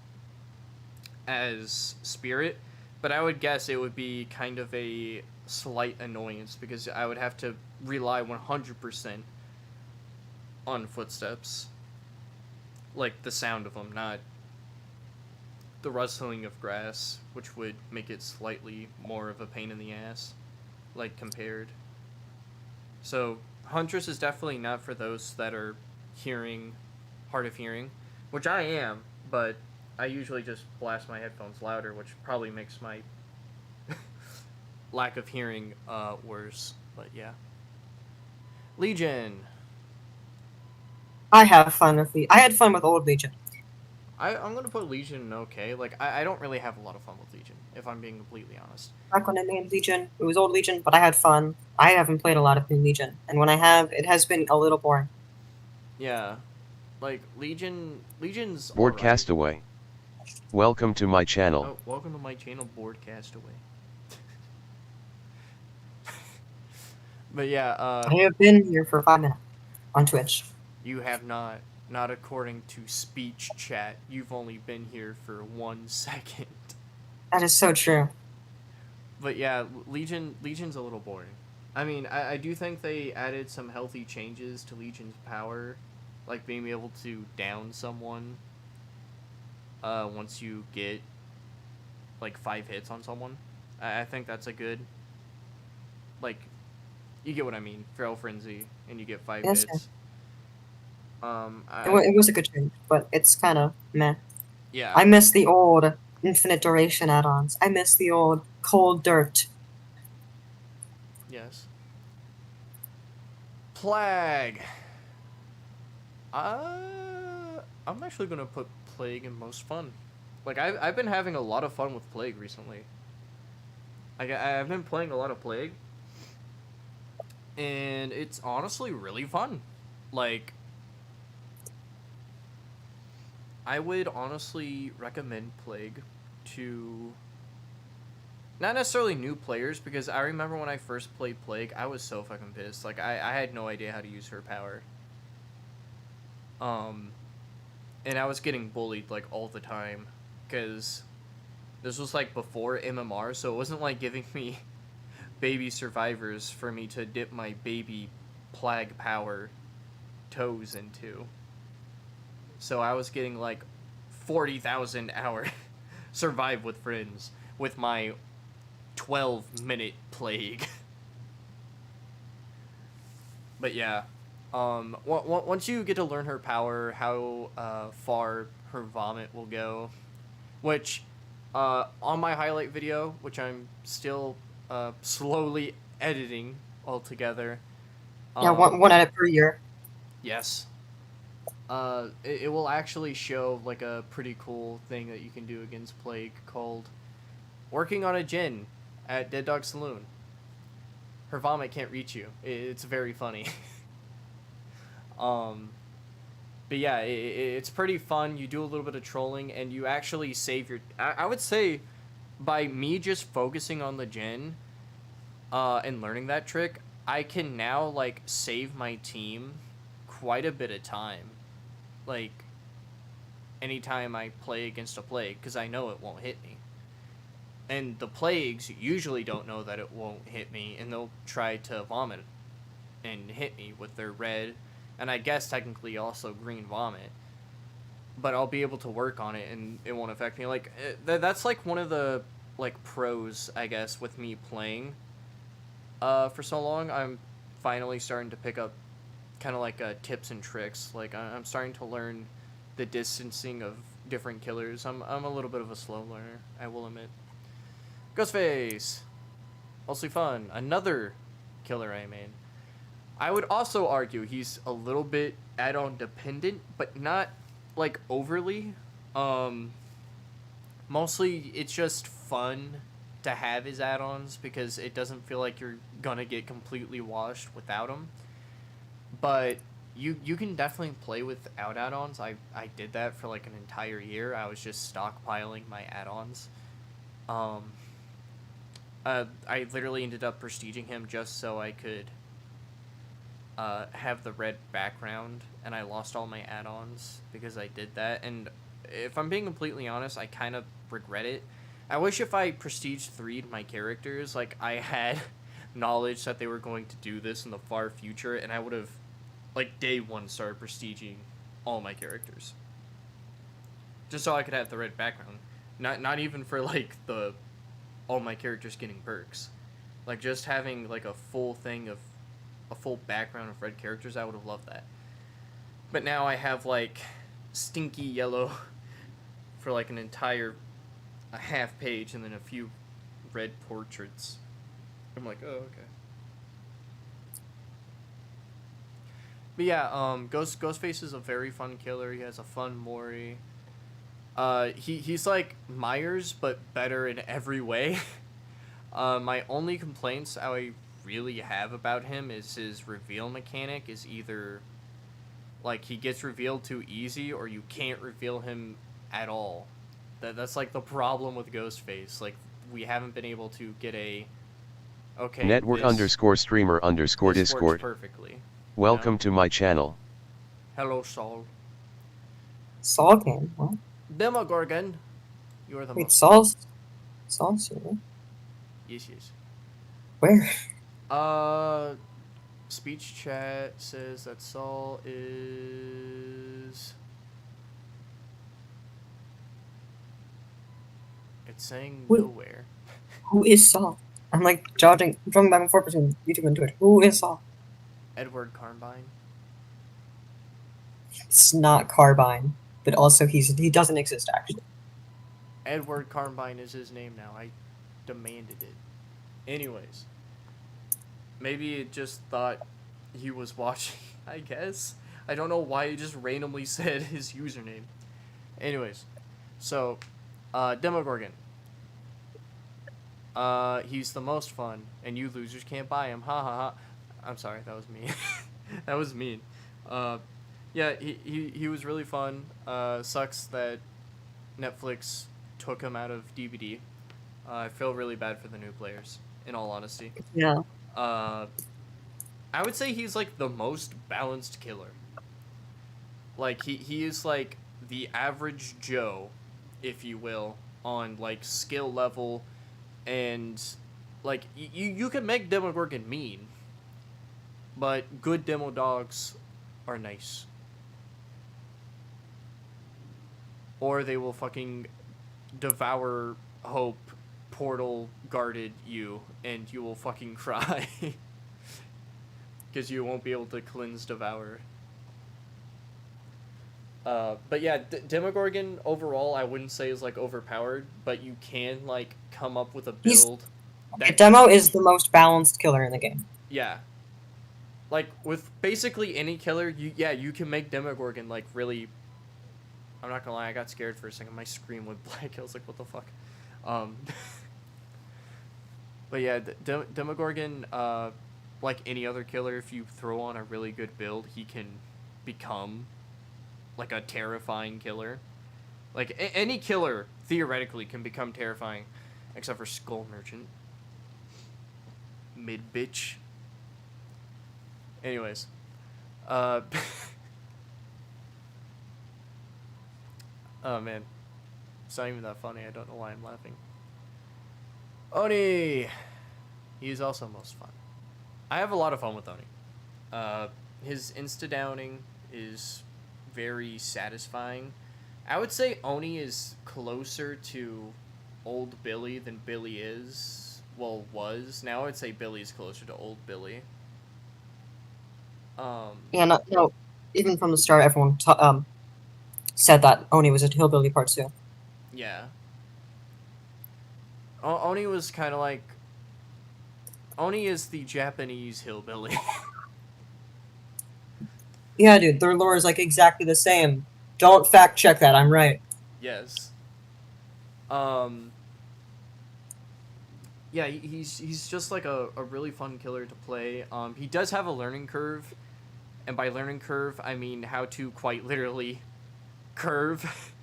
as Spirit, but I would guess it would be kind of a slight annoyance because I would have to rely 100% on footsteps. Like the sound of them, not the rustling of grass, which would make it slightly more of a pain in the ass, like compared. So, Huntress is definitely not for those that are hard of hearing, which I am, but I usually just blast my headphones louder, which probably makes my lack of hearing worse. But yeah. Legion. I have fun with I had fun with old Legion. I'm gonna put Legion in okay. Like I don't really have a lot of fun with Legion, if I'm being completely honest. Back when I made Legion, it was old Legion, but I had fun. I haven't played a lot of new Legion, and when I have, it has been a little boring. Yeah, like Legion's Board alright. Castaway. Welcome to my channel. Oh, welcome to my channel, Board Castaway. But yeah, I have been here for 5 minutes on Twitch. you have not. Not according to speech chat. You've only been here for 1 second. That is so true. But yeah, Legion's a little boring. I mean, I do think they added some healthy changes to Legion's power, like being able to down someone once you get like 5 hits on someone. I think that's a good, like, you get what I mean. Feral Frenzy, and you get 5 Yes, hits. It was a good change, but it's kind of meh. Yeah. I miss the old infinite duration add-ons. I miss the old cold dirt. Yes. Plague. I'm actually gonna put Plague in most fun. Like I've been having a lot of fun with Plague recently. I've been playing a lot of Plague, and it's honestly really fun. Like, I would honestly recommend Plague to not necessarily new players, because I remember when I first played Plague, I was so fucking pissed. Like, I had no idea how to use her power. And I was getting bullied, like, all the time, because this was, like, before MMR, so it wasn't, like, giving me baby survivors for me to dip my baby Plague power toes into. So I was getting, like, 40,000 hour survive with friends with my 12-minute Plague. But yeah, once you get to learn her power, how far her vomit will go, which on my highlight video, which I'm still slowly editing altogether. Yeah, one edit per year. Yes. It will actually show like a pretty cool thing that you can do against Plague called working on a Jinn at Dead Dog Saloon. Her vomit can't reach you. It's very funny. But yeah, it's pretty fun. You do a little bit of trolling, and you actually save your... I would say, by me just focusing on the Jinn, and learning that trick, I can now, like, save my team quite a bit of time. Like, anytime I play against a Plague, because I know it won't hit me. And the Plagues usually don't know that it won't hit me, and they'll try to vomit and hit me with their red, and I guess technically also green vomit. But I'll be able to work on it, and it won't affect me. Like, that's like one of the, like, pros, I guess, with me playing for so long. I'm finally starting to pick up kind of like tips and tricks. Like, I'm starting to learn the distancing of different killers. I'm a little bit of a slow learner, I will admit. Ghostface! Mostly fun. Another killer I made. I would also argue he's a little bit add-on dependent, but not like overly. Um, Mostly it's just fun to have his add-ons because it doesn't feel like you're gonna get completely washed without them. But you can definitely play without add-ons. I did that for like an entire year. I was just stockpiling my add-ons. Um, I literally ended up prestiging him just so I could have the red background, and I lost all my add-ons because I did that. And if I'm being completely honest, I kind of regret it. I wish if I prestige 3'd my characters, like I had knowledge that they were going to do this in the far future, and I would have, like, day one started prestiging all my characters. Just so I could have the red background. Not even for, like, the all my characters getting perks. Like, just having, like, a full thing of a full background of red characters, I would have loved that. But now I have, like, stinky yellow for, like, an entire a half page and then a few red portraits. I'm like, oh, okay. But yeah, Ghostface is a very fun killer. He has a fun Mori. He's like Myers, but better in every way. My only complaints I really have about him is his reveal mechanic is either like he gets revealed too easy or you can't reveal him at all. That's like the problem with Ghostface. Like we haven't been able to get a Network underscore streamer underscore this works Discord. perfectly. Welcome know? to my channel. Hello, Saul. Saul came. What? Demogorgon. You are the Wait, most. Saul's here. Yes, yes. Where? Speech chat says that Saul is. It's saying Wait. nowhere. Who is Saul? I'm like jumping back and forth between YouTube and Twitter. Who is Saul? Edward Carnbine. It's not Carbine, but also he doesn't exist actually. Edward Carnbine is his name now. I demanded it. Anyways. Maybe it just thought he was watching, I guess. I don't know why he just randomly said his username. Anyways. So, Demogorgon. He's the most fun, and you losers can't buy him. Ha ha ha. I'm sorry, that was mean. That was mean. Yeah, he was really fun. Sucks that Netflix took him out of DBD. I feel really bad for the new players, in all honesty. Yeah. I would say he's like the most balanced killer. Like he is like the average Joe, if you will, on like skill level, and like you can make Demogorgon mean, but good demo dogs are nice. Or they will fucking devour hope portal guarded you and you will fucking cry. Because you won't be able to cleanse devour. But yeah, Demogorgon overall I wouldn't say is like overpowered, but you can like come up with a build. Demo is the most balanced killer in the game. Yeah. Like with basically any killer, you can make Demogorgon like really. I'm not gonna lie, I got scared for a second. My screen went black. I was like, what the fuck? But yeah, Demogorgon, like any other killer, if you throw on a really good build, he can become like a terrifying killer. Like any killer theoretically can become terrifying, except for Skull Merchant. Mid bitch. Anyways, oh man, it's not even that funny. I don't know why I'm laughing. Oni, he's also most fun. I have a lot of fun with Oni. His insta downing is very satisfying. I would say Oni is closer to old Billy than Billy is. Well, was. Now I would say Billy's closer to old Billy. Yeah, no. Even from the start, everyone said that Oni was a hillbilly part 2. Yeah. Oni was kind of like. Oni is the Japanese hillbilly. Yeah, dude, their lore is like exactly the same. Don't fact check that. I'm right. Yes. Yeah, he's just like a really fun killer to play. He does have a learning curve, and by learning curve, I mean how to quite literally curve.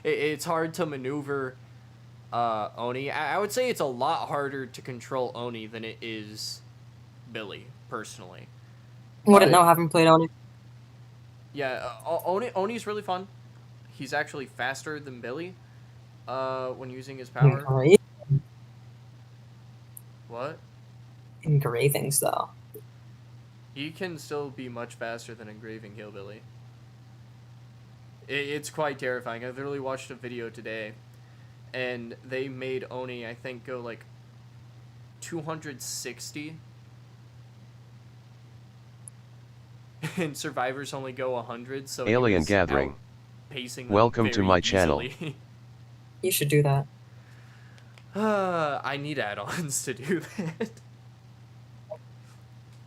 It's hard to maneuver Oni. I would say it's a lot harder to control Oni than it is Billy, personally. Wouldn't But know, haven't played on it. yeah, Oni's really fun. He's actually faster than Billy when using his power. What? Engravings, though. He can still be much faster than Engraving Hillbilly. It's quite terrifying. I literally watched a video today, and they made Oni, I think, go like 260, and Survivors only go 100. So Alien Gathering. Pacing them Welcome to very my channel. easily. You should do that. I need add-ons to do that.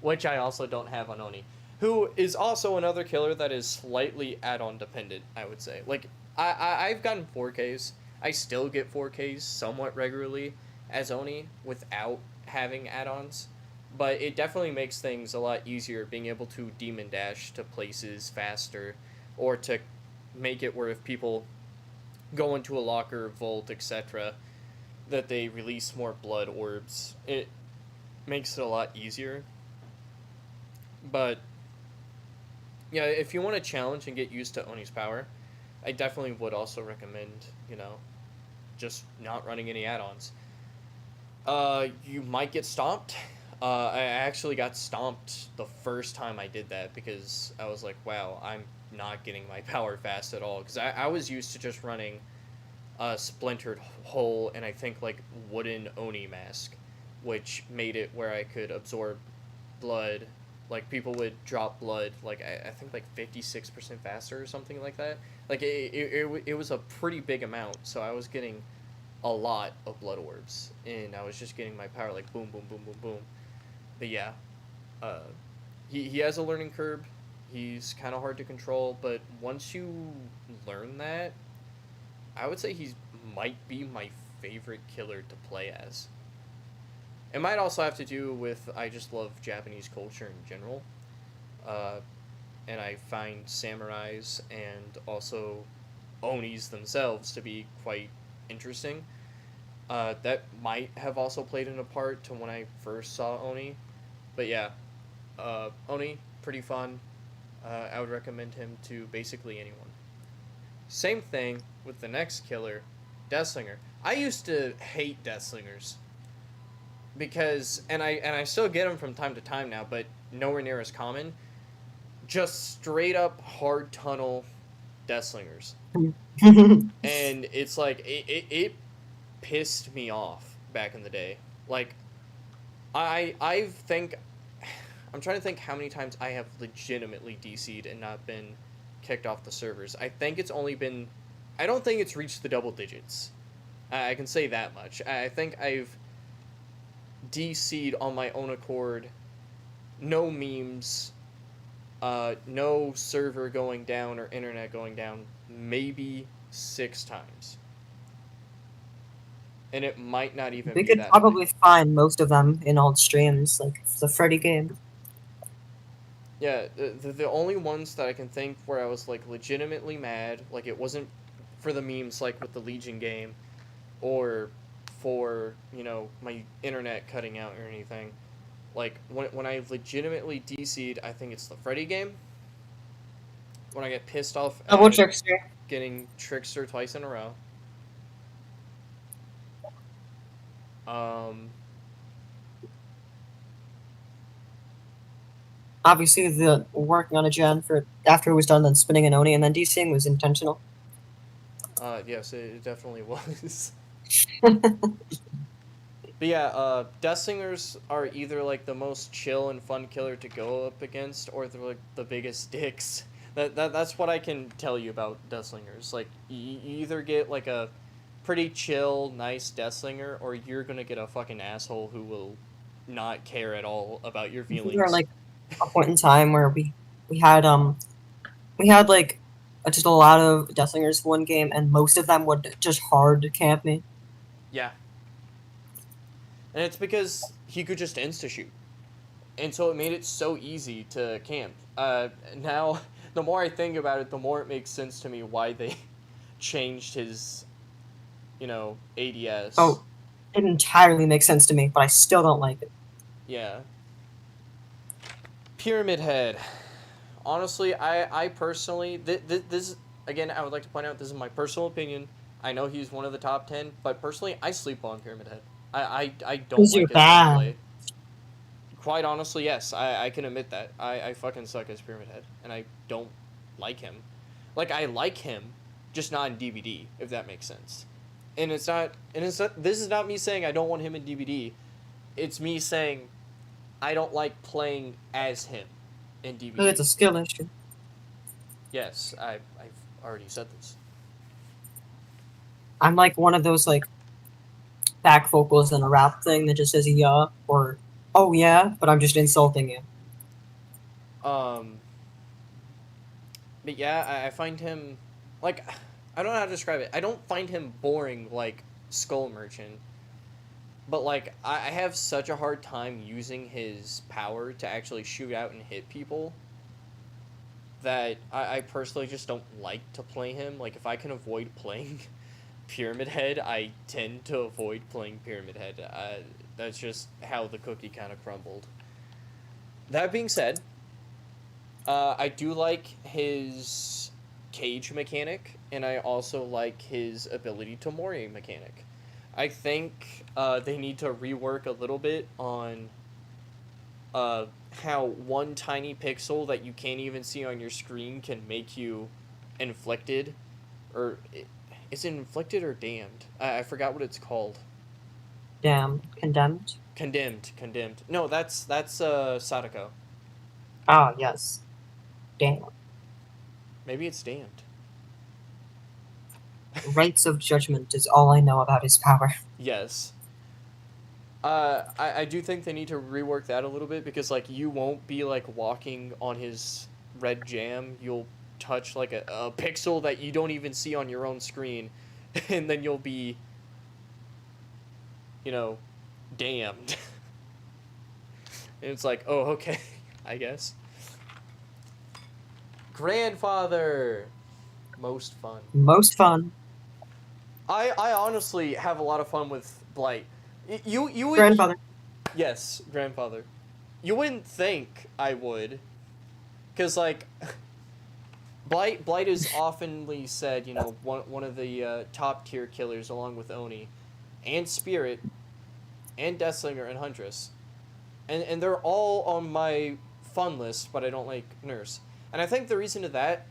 Which I also don't have on Oni. Who is also another killer that is slightly add-on dependent, I would say. Like, I've gotten 4Ks. I still get 4Ks somewhat regularly as Oni without having add-ons. But it definitely makes things a lot easier being able to demon dash to places faster, or to make it where if people go into a locker, vault, etc., that they release more blood orbs. It makes it a lot easier. But yeah, if you want to challenge and get used to Oni's power, I definitely would also recommend, just not running any add-ons. You might get stomped. I actually got stomped the first time I did that because I was like, wow, I'm not getting my power fast at all. Because I was used to just running a splintered hole and I think like wooden Oni mask, which made it where I could absorb blood. Like people would drop blood like I think like 56% faster or something like that. Like it was a pretty big amount, so I was getting a lot of blood orbs and I was just getting my power like boom boom boom boom boom. But yeah, he has a learning curve. He's kind of hard to control, but once you learn that, I would say he might be my favorite killer to play as. It might also have to do with I just love Japanese culture in general. And I find samurais and also Onis themselves to be quite interesting. That might have also played in a part to when I first saw Oni. But yeah, Oni, pretty fun. I would recommend him to basically anyone. Same thing with the next killer, Deathslinger. I used to hate Deathslingers because, and I still get them from time to time now, but nowhere near as common. Just straight up hard tunnel Deathslingers, and it's like it pissed me off back in the day. Like, I think I'm trying to think how many times I have legitimately DC'd and not been kicked off the servers. I think it's only been, I don't think it's reached the double digits. I can say that much. I think I've DC'd on my own accord, no memes, no server going down or internet going down, maybe 6 times. And it might not even We be could that probably high. find most of them in old streams, like the Freddy game. Yeah, the only ones that I can think where I was like legitimately mad, like it wasn't for the memes like with the Legion game, or for, my internet cutting out or anything. Like when I legitimately DC'd, I think it's the Freddy game. When I get pissed off Double at Trickster. getting Trickster twice in a row. Obviously, the working on a gen for after it was done, then spinning an Oni, and then DCing was intentional. Yes, it definitely was. But yeah, Deathsingers are either like the most chill and fun killer to go up against, or they're like the biggest dicks. That's what I can tell you about Deathslingers. Like you either get like a pretty chill, nice Deathslinger, or you're gonna get a fucking asshole who will not care at all about your There are feelings. like a point in time where we we had like just a lot of Deathlingers one game, and most of them would just hard camp me. Yeah. And it's because he could just insta-shoot. And so it made it so easy to camp. Now, the more I think about it, the more it makes sense to me why they changed his, ADS. Oh, it entirely makes sense to me, but I still don't like it. Yeah. Pyramid Head. Honestly, I personally, this, again, I would like to point out, this is my personal opinion. I know he's one of the top 10, but personally, I sleep on Pyramid Head. I don't Because like you're his bad. gameplay. Quite honestly, yes, I can admit that. I fucking suck as Pyramid Head, and I don't like him. Like, I like him, just not in DBD, if that makes sense. And it's not, this is not me saying I don't want him in DBD. It's me saying I don't like playing as him in DBD. It's a skill issue. Yes, I've already said this. I'm like one of those like back vocals in a rap thing that just says yeah or oh yeah, but I'm just insulting you. But yeah, I find him, like, I don't know how to describe it. I don't find him boring like Skull Merchant. But, like, I have such a hard time using his power to actually shoot out and hit people that I personally just don't like to play him. Like, if I can avoid playing Pyramid Head, I tend to avoid playing Pyramid Head. That's just how the cookie kind of crumbled. That being said, I do like his cage mechanic, and I also like his ability to Mori mechanic. I think they need to rework a little bit on how one tiny pixel that you can't even see on your screen can make you inflicted, or is it inflicted or damned? I forgot what it's called. Damn, condemned. Condemned. No, that's Sadako. Ah, yes. Damn. Maybe it's damned. Rights of Judgment is all I know about his power. Yes. I do think they need to rework that a little bit because, like, you won't be, like, walking on his red jam. You'll touch, like, a pixel that you don't even see on your own screen, and then you'll be, damned. And it's like, oh, okay, I guess. Grandfather! Most fun. Most fun. I honestly have a lot of fun with Blight. You would, Grandfather. Yes, grandfather. You wouldn't think I would, because like, Blight is oftenly said, one of the top tier killers along with Oni, and Spirit, and Deathslinger and Huntress, and they're all on my fun list, but I don't like Nurse, and I think the reason to that.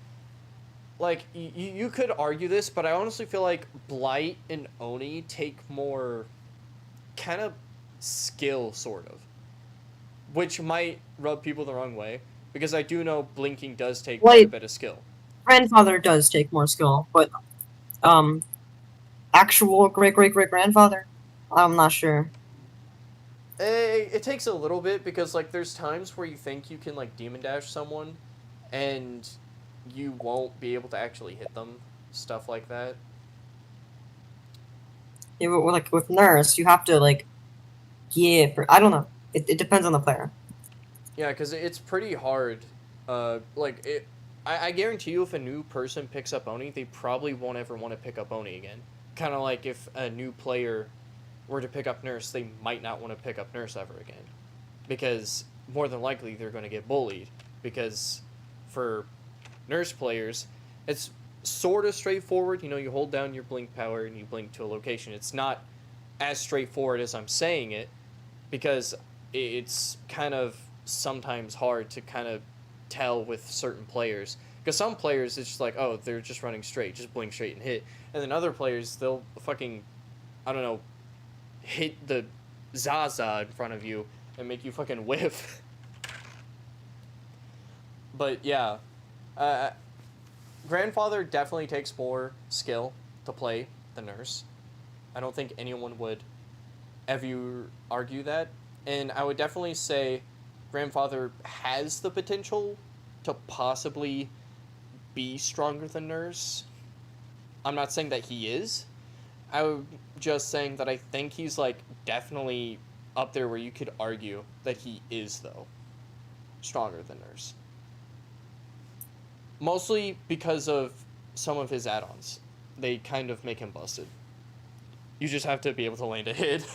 Like, you could argue this, but I honestly feel like Blight and Oni take more kind of skill, sort of. Which might rub people the wrong way, because I do know blinking does take quite a bit of skill. Grandfather does take more skill, but, actual great-great-great-grandfather? I'm not sure. It takes a little bit, because, like, there's times where you think you can, like, demon dash someone, and you won't be able to actually hit them, stuff like that. Yeah, but like with Nurse, you have to like, I don't know. It depends on the player. Yeah, because it's pretty hard. I guarantee you, if a new person picks up Oni, they probably won't ever want to pick up Oni again. Kind of like if a new player were to pick up Nurse, they might not want to pick up Nurse ever again, because more than likely they're going to get bullied. Because for Nurse players, it's sort of straightforward. You hold down your blink power and you blink to a location. It's not as straightforward as I'm saying it, because it's kind of sometimes hard to kind of tell with certain players. Because some players, it's just like, oh, they're just running straight, just blink straight and hit. And then other players, they'll fucking, I don't know, hit the Zaza in front of you and make you fucking whiff. But yeah, Grandfather definitely takes more skill to play than Nurse. I don't think anyone would ever argue that. And I would definitely say Grandfather has the potential to possibly be stronger than Nurse. I'm not saying that he is. I'm just saying that I think he's, like, definitely up there where you could argue that he is, though, stronger than Nurse. Mostly because of some of his add-ons. They kind of make him busted. You just have to be able to land a hit.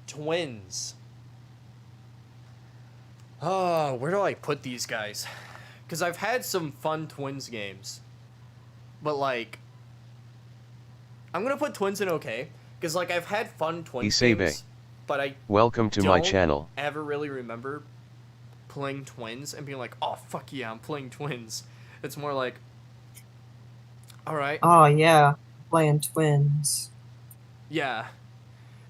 Twins. Oh, where do I put these guys? Because I've had some fun Twins games. But, like, I'm going to put Twins in okay. Because, like, I've had fun Twins games. But I welcome to my channel. Ever really remember playing Twins and being like, oh, fuck yeah, I'm playing Twins. It's more like, alright. Oh, yeah. Playing Twins. Yeah.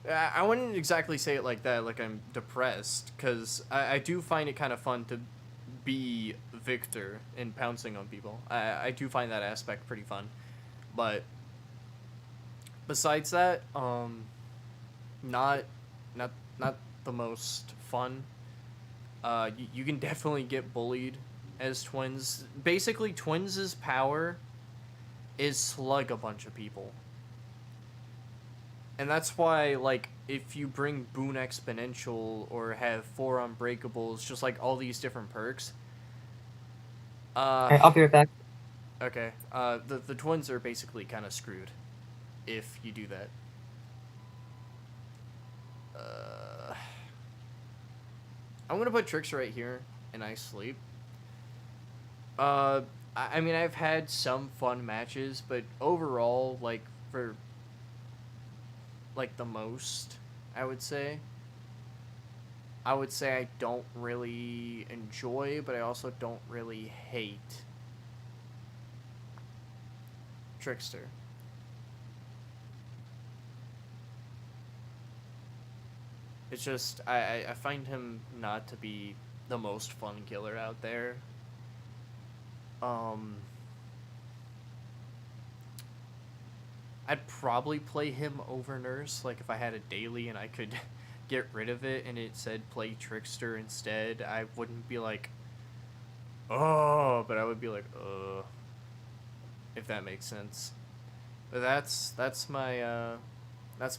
I wouldn't exactly say it like that, like I'm depressed, because I do find it kind of fun to be Victor in pouncing on people. I do find that aspect pretty fun. But besides that, not the most fun. You can definitely get bullied as Twins. Basically, Twins' power is slug a bunch of people. And that's why, like, if you bring Boon Exponential or have 4 Unbreakables, just like all these different perks. Alright, I'll be right back. Okay. The Twins are basically kind of screwed if you do that. I'm gonna put Trickster right here in Ice Sleep. I mean, I've had some fun matches, but overall, like, for like the most, I would say I don't really enjoy, but I also don't really hate Trickster. It's just I find him not to be the most fun killer out there. I'd probably play him over Nurse, like if I had a daily and I could get rid of it and it said play Trickster instead. I wouldn't be like, oh, but I would be like, if that makes sense. But that's my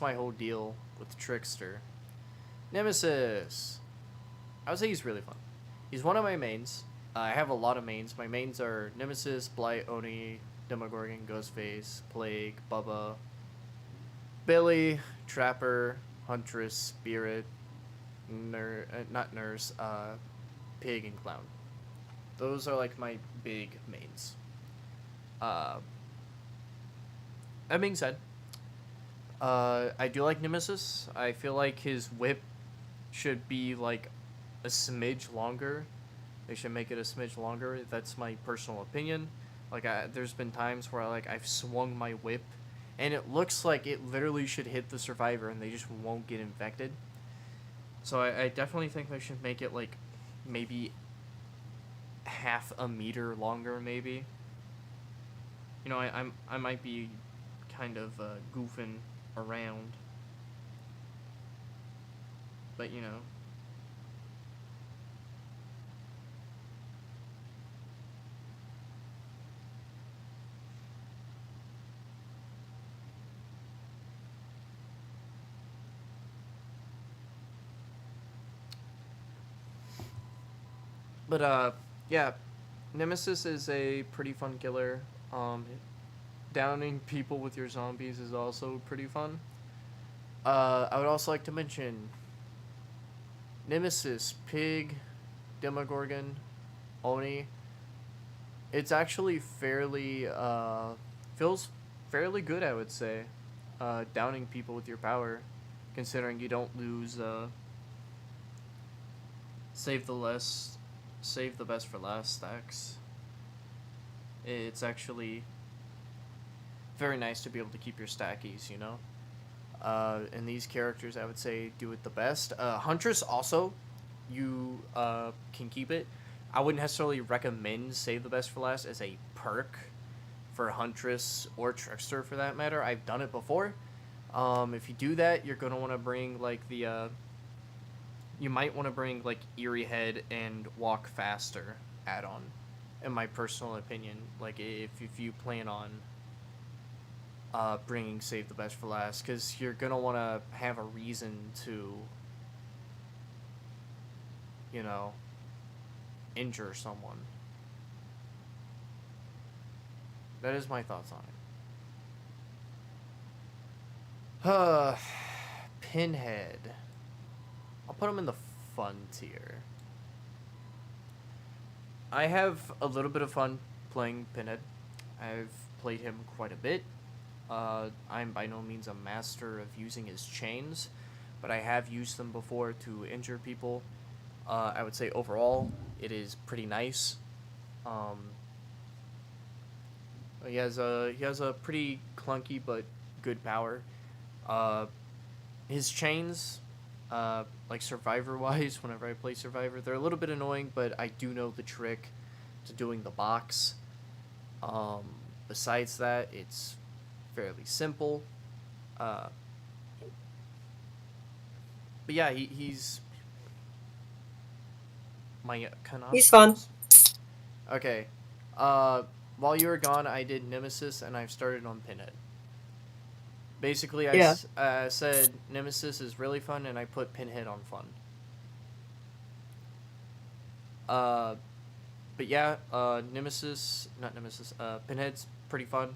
whole deal with Trickster. Nemesis. I would say he's really fun. He's one of my mains. I have a lot of mains. My mains are Nemesis, Blight, Oni, Demogorgon, Ghostface, Plague, Bubba, Billy, Trapper, Huntress, Spirit, not Nurse, Pig, and Clown. Those are like my big mains. That being said, I do like Nemesis. I feel like his whip should be like a smidge longer. They should make it a smidge longer. That's my personal opinion. Like, there's been times where I've swung my whip, and it looks like it literally should hit the survivor, and they just won't get infected. So I definitely think they should make it like maybe half a meter longer, maybe. You know, I might be kind of goofing around, but you know. But, yeah, Nemesis is a pretty fun killer. Downing people with your zombies is also pretty fun. I would also like to mention Nemesis, Pig, Demogorgon, Oni. It's actually fairly, feels fairly good, I would say, downing people with your power, considering you don't lose, save the best for last stacks. It's actually very nice to be able to keep your stackies, you know? And these characters, I would say, do it the best. Huntress also, you can keep it. I wouldn't necessarily recommend save the best for last as a perk for Huntress or Trickster for that matter. I've done it before. If you do that, you're going to want to bring like the you might want to bring like Eerie Head and Walk Faster add-on, in my personal opinion. Like if you plan on bringing Save the Best for Last, because you're gonna want to have a reason to, you know, injure someone. That is my thoughts on it. Pinhead. I'll put him in the fun tier. I have a little bit of fun playing Pinhead. I've played him quite a bit. I'm by no means a master of using his chains, but I have used them before to injure people. I would say overall, it is pretty nice. He has a pretty clunky but good power. His chains, like Survivor-wise, whenever I play Survivor, they're a little bit annoying, but I do know the trick to doing the box. Besides that, it's fairly simple. But yeah, he's my Canon. He's fun. Okay. While you were gone, I did Nemesis, and I've started on Pinhead. Basically, I said Nemesis is really fun, and I put Pinhead on fun. But yeah, Pinhead's pretty fun.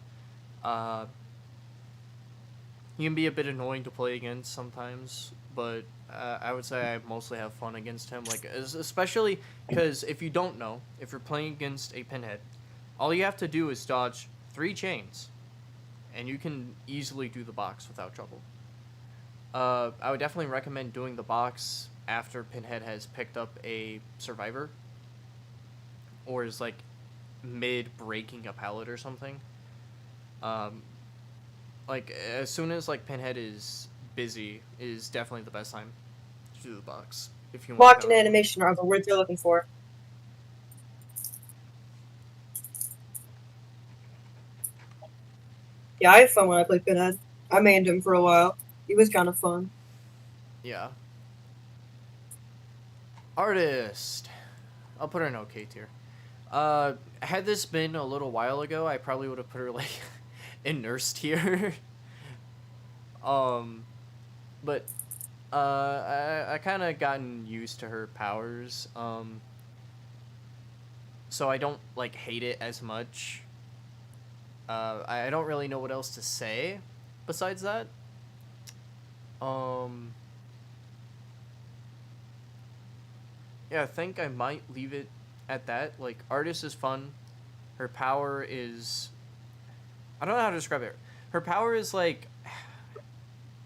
He can be a bit annoying to play against sometimes, but I would say I mostly have fun against him. Like, especially because if you don't know, if you're playing against a Pinhead, all you have to do is dodge 3 chains, and you can easily do the box without trouble. I would definitely recommend doing the box after Pinhead has picked up a Survivor, or is like mid breaking a pallet or something. Like as soon as like Pinhead is busy is definitely the best time to do the box if you want. Walk and animation are the words you're looking for. Yeah, I had fun when I played Pinhead. I mained him for a while. He was kind of fun. Yeah. Artist. I'll put her in OK tier. Had this been a little while ago, I probably would have put her like in nurse tier. But I kind of gotten used to her powers. So I don't like hate it as much. I don't really know what else to say besides that. Yeah, I think I might leave it at that. Like, Artist is fun. Her power is... I don't know how to describe it. Her power is like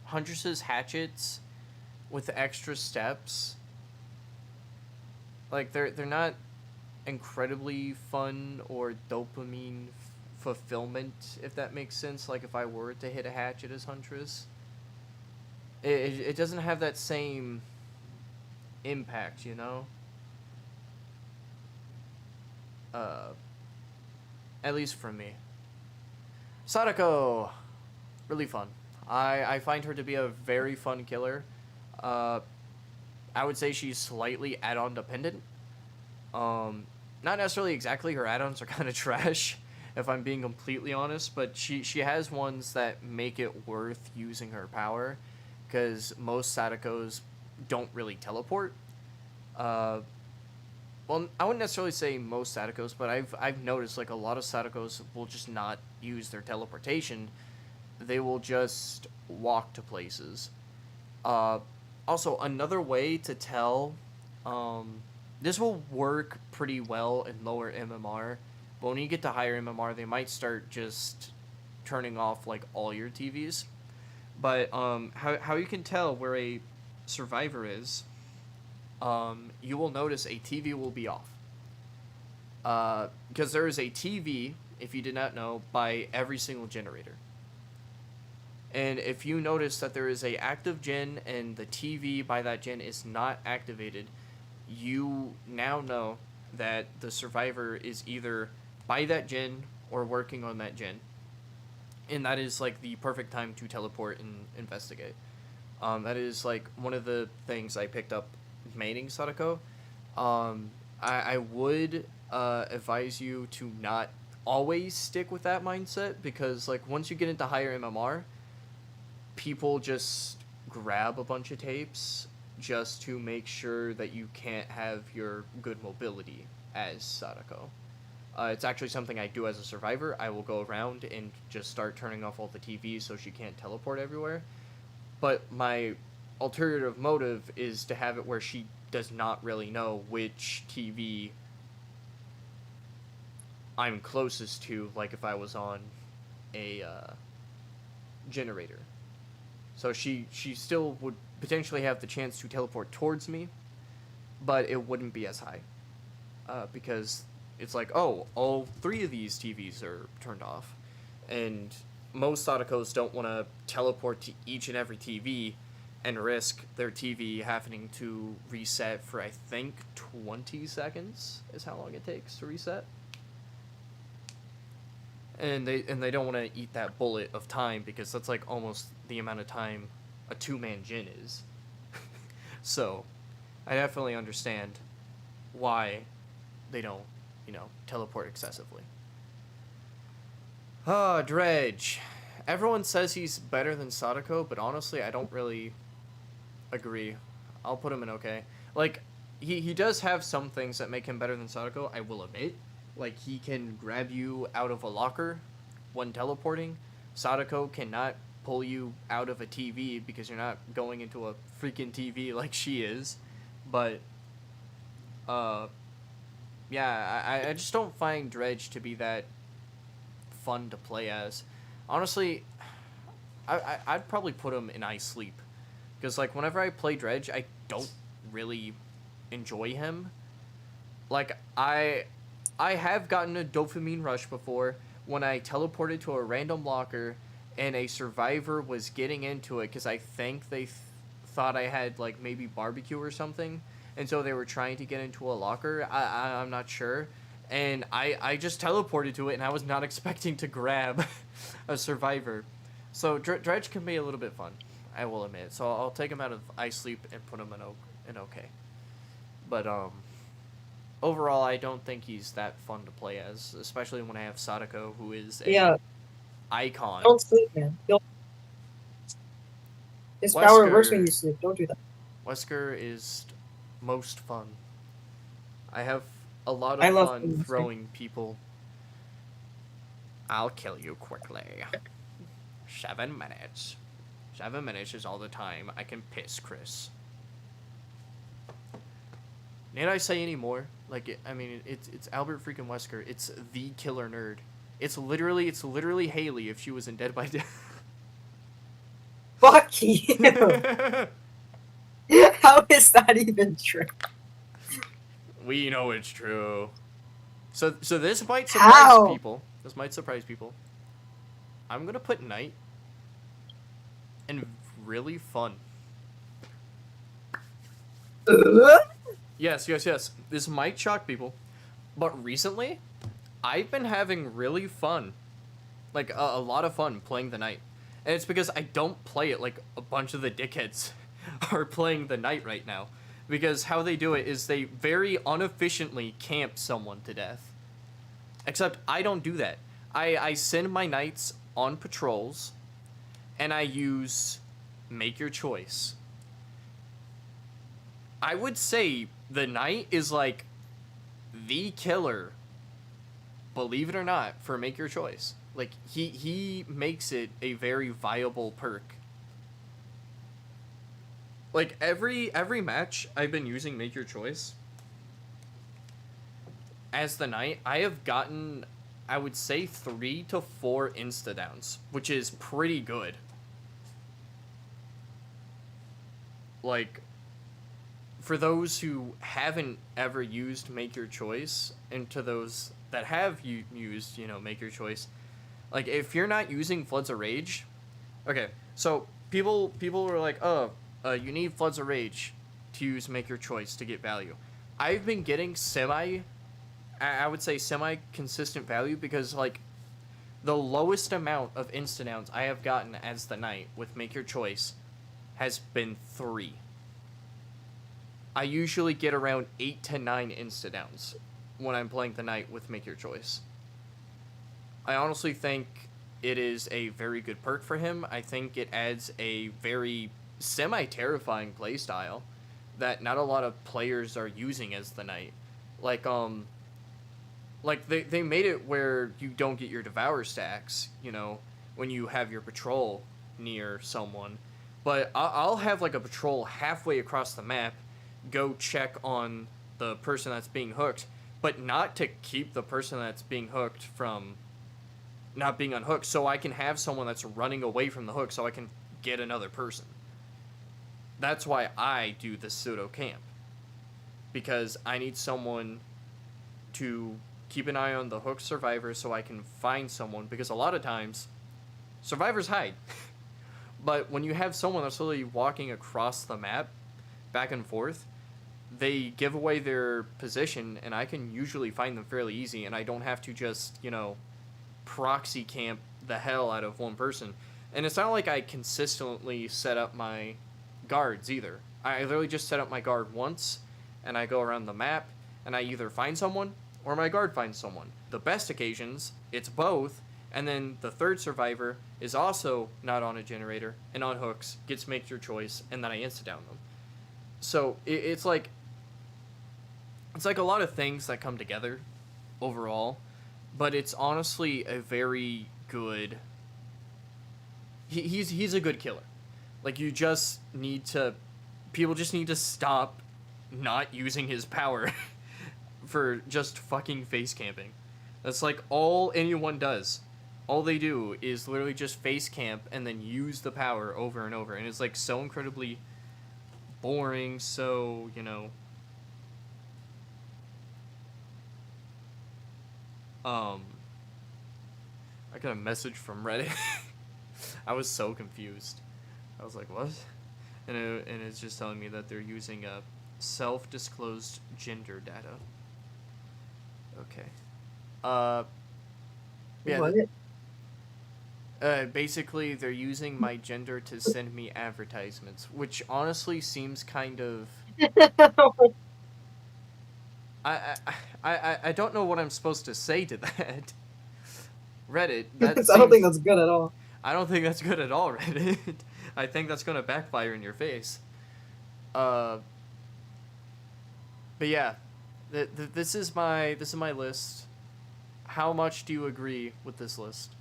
Huntress's hatchets with extra steps. Like, they're not incredibly fun or dopamine fulfillment, if that makes sense. Like, if I were to hit a hatchet as Huntress, it doesn't have that same impact, you know? At least for me. Sadako! Really fun. I find her to be a very fun killer. I would say she's slightly add-on dependent. Not necessarily exactly. Her add-ons are kind of trash, if I'm being completely honest, but she has ones that make it worth using her power, because most Sadakos don't really teleport. Well, I wouldn't necessarily say most Sadakos, but I've noticed like a lot of Sadakos will just not use their teleportation. They will just walk to places. Also, another way to tell, this will work pretty well in lower MMR, but when you get to higher MMR, they might start just turning off like all your TVs. But how you can tell where a survivor is, you will notice a TV will be off. Because there is a TV, if you did not know, by every single generator. And if you notice that there is a active gen and the TV by that gen is not activated, you now know that the survivor is either by that gen or working on that gen. And that is like the perfect time to teleport and investigate. That is like one of the things I picked up maining Sadako, I would advise you to not always stick with that mindset, because like once you get into higher MMR, people just grab a bunch of tapes just to make sure that you can't have your good mobility as Sadako. It's actually something I do as a survivor. I will go around and just start turning off all the TVs so she can't teleport everywhere. But my alternative motive is to have it where she does not really know which TV I'm closest to, like if I was on a generator. So she still would potentially have the chance to teleport towards me, but it wouldn't be as high. Because it's like, oh, all 3 of these TVs are turned off. And most Sadakos don't want to teleport to each and every TV and risk their TV happening to reset for, I think, 20 seconds is how long it takes to reset. And they don't want to eat that bullet of time, because that's like almost the amount of time a 2-man Jin is. So, I definitely understand why they don't, teleport excessively. Dredge. Everyone says he's better than Sadako, but honestly, I don't really agree. I'll put him in okay. Like, he does have some things that make him better than Sadako, I will admit. Like, he can grab you out of a locker when teleporting. Sadako cannot pull you out of a TV because you're not going into a freaking TV like she is. But, yeah, I just don't find Dredge to be that fun to play as. Honestly, I'd probably put him in I Sleep. Because, like, whenever I play Dredge, I don't really enjoy him. Like, I have gotten a dopamine rush before when I teleported to a random locker and a survivor was getting into it because I think they thought I had, like, maybe barbecue or something. And so they were trying to get into a locker. I'm not sure. And I just teleported to it, and I was not expecting to grab a survivor. So Dredge can be a little bit fun, I will admit. So I'll take him out of I Sleep and put him in okay. But, overall, I don't think he's that fun to play as, especially when I have Sadako, who is a icon. Don't sleep, man. His power works when you sleep. Don't do that. Wesker is most fun. I have a lot of fun throwing people. I'll kill you quickly. 7 minutes. 7 minutes is all the time I can piss Chris. Need I say any more? Like, I mean, it's Albert freaking Wesker. It's the killer nerd. It's literally Haley if she was in Dead by Day. Fuck you! How is that even true? We know it's true. So this might surprise people. This might surprise people. I'm gonna put Night and really fun. Yes. This might shock people, but recently, I've been having really fun, like a lot of fun playing the Knight, and it's because I don't play it like a bunch of the dickheads are playing the Knight right now, because how they do it is they very inefficiently camp someone to death. Except I don't do that. I send my Knights on patrols, and I use Make Your Choice. I would say the Knight is like the killer, believe it or not, for Make Your Choice. Like, he makes it a very viable perk. Like, every match I've been using Make Your Choice as the Knight, I have gotten, I would say, 3 to 4 insta-downs, which is pretty good. Like, for those who haven't ever used Make Your Choice, and to those that have used, Make Your Choice, like, if you're not using Floods of Rage, okay, so people were like, you need Floods of Rage to use Make Your Choice to get value. I've been getting I would say semi-consistent value, because, like, the lowest amount of insta-downs I have gotten as the Knight with Make Your Choice has been 3. I usually get around 8 to 9 insta-downs when I'm playing the knight with Make Your Choice. I honestly think it is a very good perk for him. I think it adds a very semi-terrifying playstyle that not a lot of players are using as the knight. Like they made it where you don't get your Devour stacks, when you have your patrol near someone. But I'll have like a patrol halfway across the map go check on the person that's being hooked, but not to keep the person that's being hooked from not being unhooked, so I can have someone that's running away from the hook so I can get another person. That's why I do the pseudo camp. Because I need someone to keep an eye on the hooked survivor so I can find someone, because a lot of times survivors hide. But when you have someone that's literally walking across the map back and forth, they give away their position and I can usually find them fairly easy, and I don't have to just, proxy camp the hell out of one person. And it's not like I consistently set up my guards either. I literally just set up my guard once and I go around the map and I either find someone or my guard finds someone. The best occasions, it's both, and then the third survivor is also not on a generator and on hooks, gets Make Your Choice, and then I insta-down them. So it's like a lot of things that come together overall, but it's honestly a very good... He's a good killer. Like, you just need to... People just need to stop not using his power for just fucking face camping. That's like all anyone does. All they do is literally just face camp and then use the power over and over. And it's like so incredibly boring, so, I got a message from Reddit. I was so confused. I was like, what? And it's just telling me that they're using a self-disclosed gender data. Okay. Yeah. What? Basically, they're using my gender to send me advertisements, which honestly seems kind of... I don't know what I'm supposed to say to that. Reddit, I don't think that's good at all. I don't think that's good at all, Reddit. I think that's gonna backfire in your face. But yeah, this is my list. How much do you agree with this list?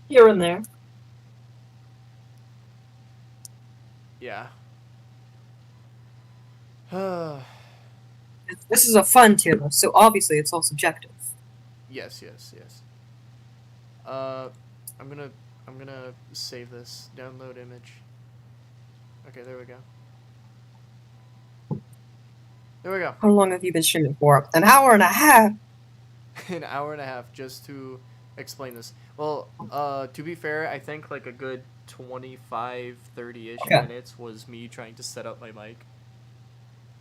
Here and there. Yeah. This is a fun tier list, so obviously it's all subjective. Yes. I'm gonna save this. Download image. Okay, there we go. How long have you been streaming for? An hour and a half! An hour and a half just to explain this. Well, to be fair, I think like a good 25, 30-ish minutes was me trying to set up my mic.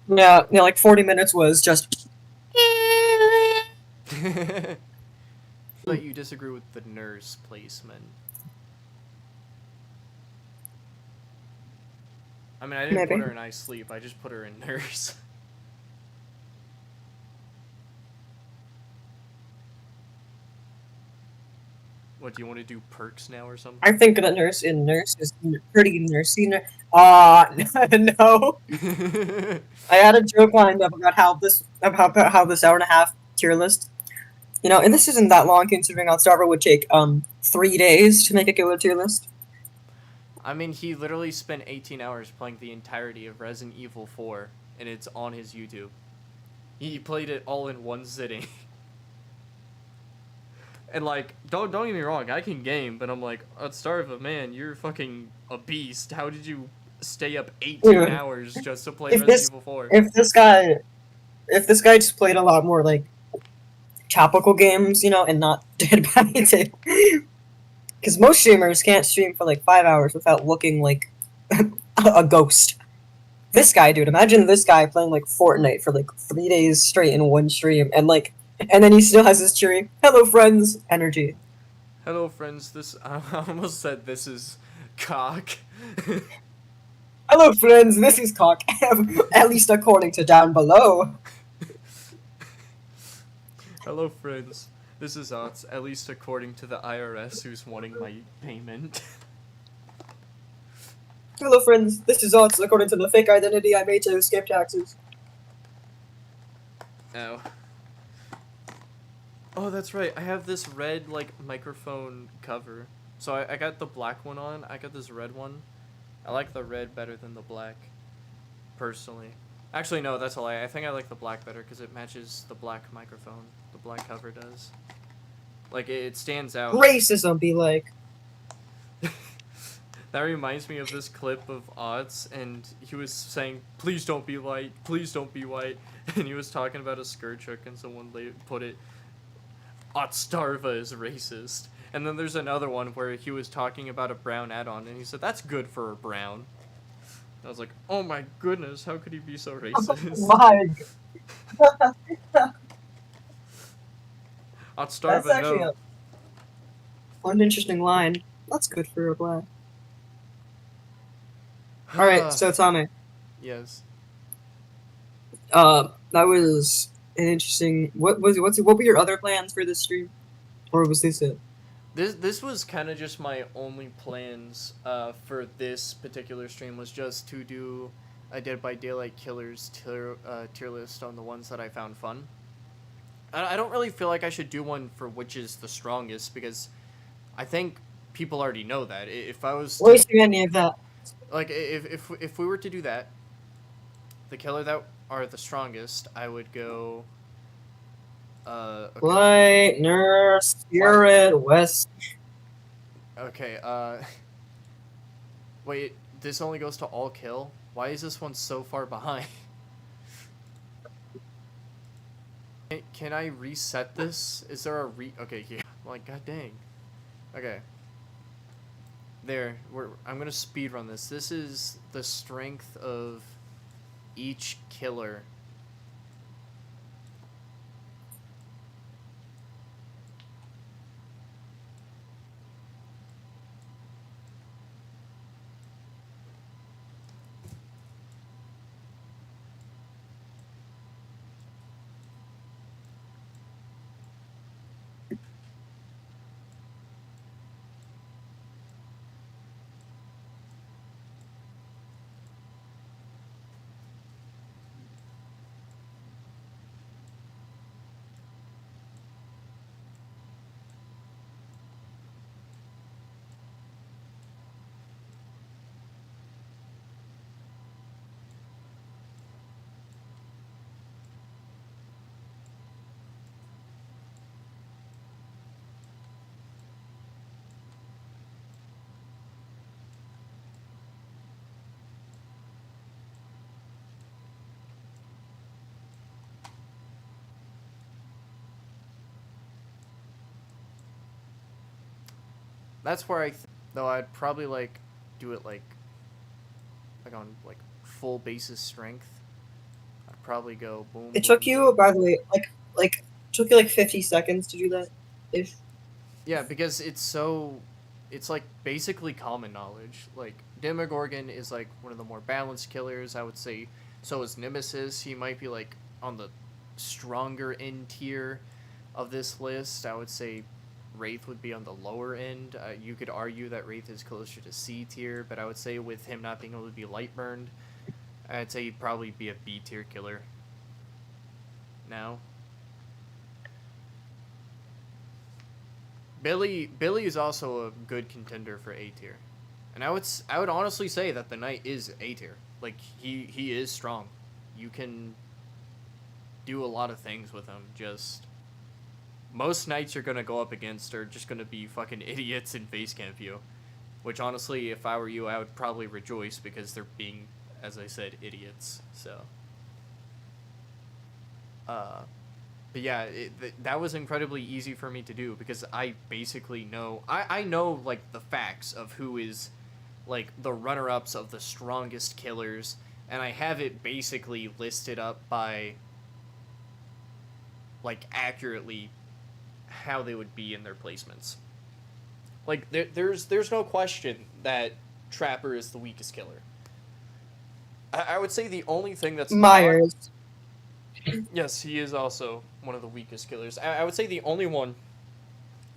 Yeah, like 40 minutes was just... But you disagree with the nurse placement. I mean, I didn't put her in I Sleep, I just put her in nurse. What, do you want to do perks now or something? I think that nurse is pretty nursey. No. I had a joke lined up about how this hour and a half tier list, and this isn't that long considering Outstarver would take 3 days to make a killer tier list. I mean, he literally spent 18 hours playing the entirety of Resident Evil 4, and it's on his YouTube. He played it all in one sitting. And like, don't get me wrong, I can game, but I'm like, Outstarver, man, you're fucking a beast. How did you stay up 18 hours just to play Resident Evil 4? If this guy just played a lot more like topical games, and not Dead by Daylight, because most streamers can't stream for like 5 hours without looking like a ghost. This guy, dude, imagine this guy playing like Fortnite for like 3 days straight in one stream, and then he still has this cheery "Hello friends" energy. Hello friends, I almost said this is cock. Hello, friends. This is Cock. At least according to down below. Hello, friends. This is Ots, at least according to the IRS who's wanting my payment. Hello, friends. This is Ots according to the fake identity I made to escape taxes. Oh. Oh, that's right. I have this red, like, microphone cover. So I got the black one on. I got this red one. I like the red better than the black, personally. Actually, no, that's a lie. I think I like the black better because it matches the black microphone. The black cover does. Like, it stands out. Racism be like. That reminds me of this clip of Odds, and he was saying, "Please don't be white, please don't be white," and he was talking about a scourge and someone put it, "Otstarva is racist." And then there's another one where he was talking about a brown add-on, and he said, "That's good for a brown." I was like, "Oh my goodness, how could he be so racist?" My Otstarva, That's actually no. an interesting line. That's good for a black. Alright, so Tommy. Yes. That was an interesting. What were your other plans for this stream, or was this it? This was kind of just my only plans for this particular stream, was just to do a Dead by Daylight Killers tier list on the ones that I found fun. I don't really feel like I should do one for which is the strongest, because I think people already know that. If I was Wasting any of that. like, if we were to do that, the killer that are the strongest, I would go. Okay. Light, Nurse, Spirit, West. Okay. Wait. This only goes to all kill. Why is this one so far behind? Can I reset this? Is there a Okay, here. Like, god dang. Okay. There. I'm gonna speedrun this. This is the strength of each killer. That's where though I'd probably like do it like on like full basis strength. I'd probably go boom. It took you, by the way, took you like 50 seconds to do that, if. Yeah, because it's like basically common knowledge. Like, Demogorgon is like one of the more balanced killers, I would say. So is Nemesis. He might be like on the stronger end tier of this list. I would say Wraith would be on the lower end. You could argue that Wraith is closer to C tier, but I would say with him not being able to be light burned, I'd say he'd probably be a B tier killer. Now, Billy is also a good contender for A tier, and I would honestly say that the Knight is A tier. Like, he is strong. You can do a lot of things with him. Just most Knights you're gonna go up against are just gonna be fucking idiots and face camp you, which honestly, if I were you, I would probably rejoice because they're being, as I said, idiots. So, but yeah, that was incredibly easy for me to do because I basically know, I know, like, the facts of who is, like, the runner-ups of the strongest killers, and I have it basically listed up by, like, accurately how they would be in their placements. Like, there's no question that Trapper is the weakest killer. I would say the only thing that's Myers. Yes, he is also one of the weakest killers. I would say the only one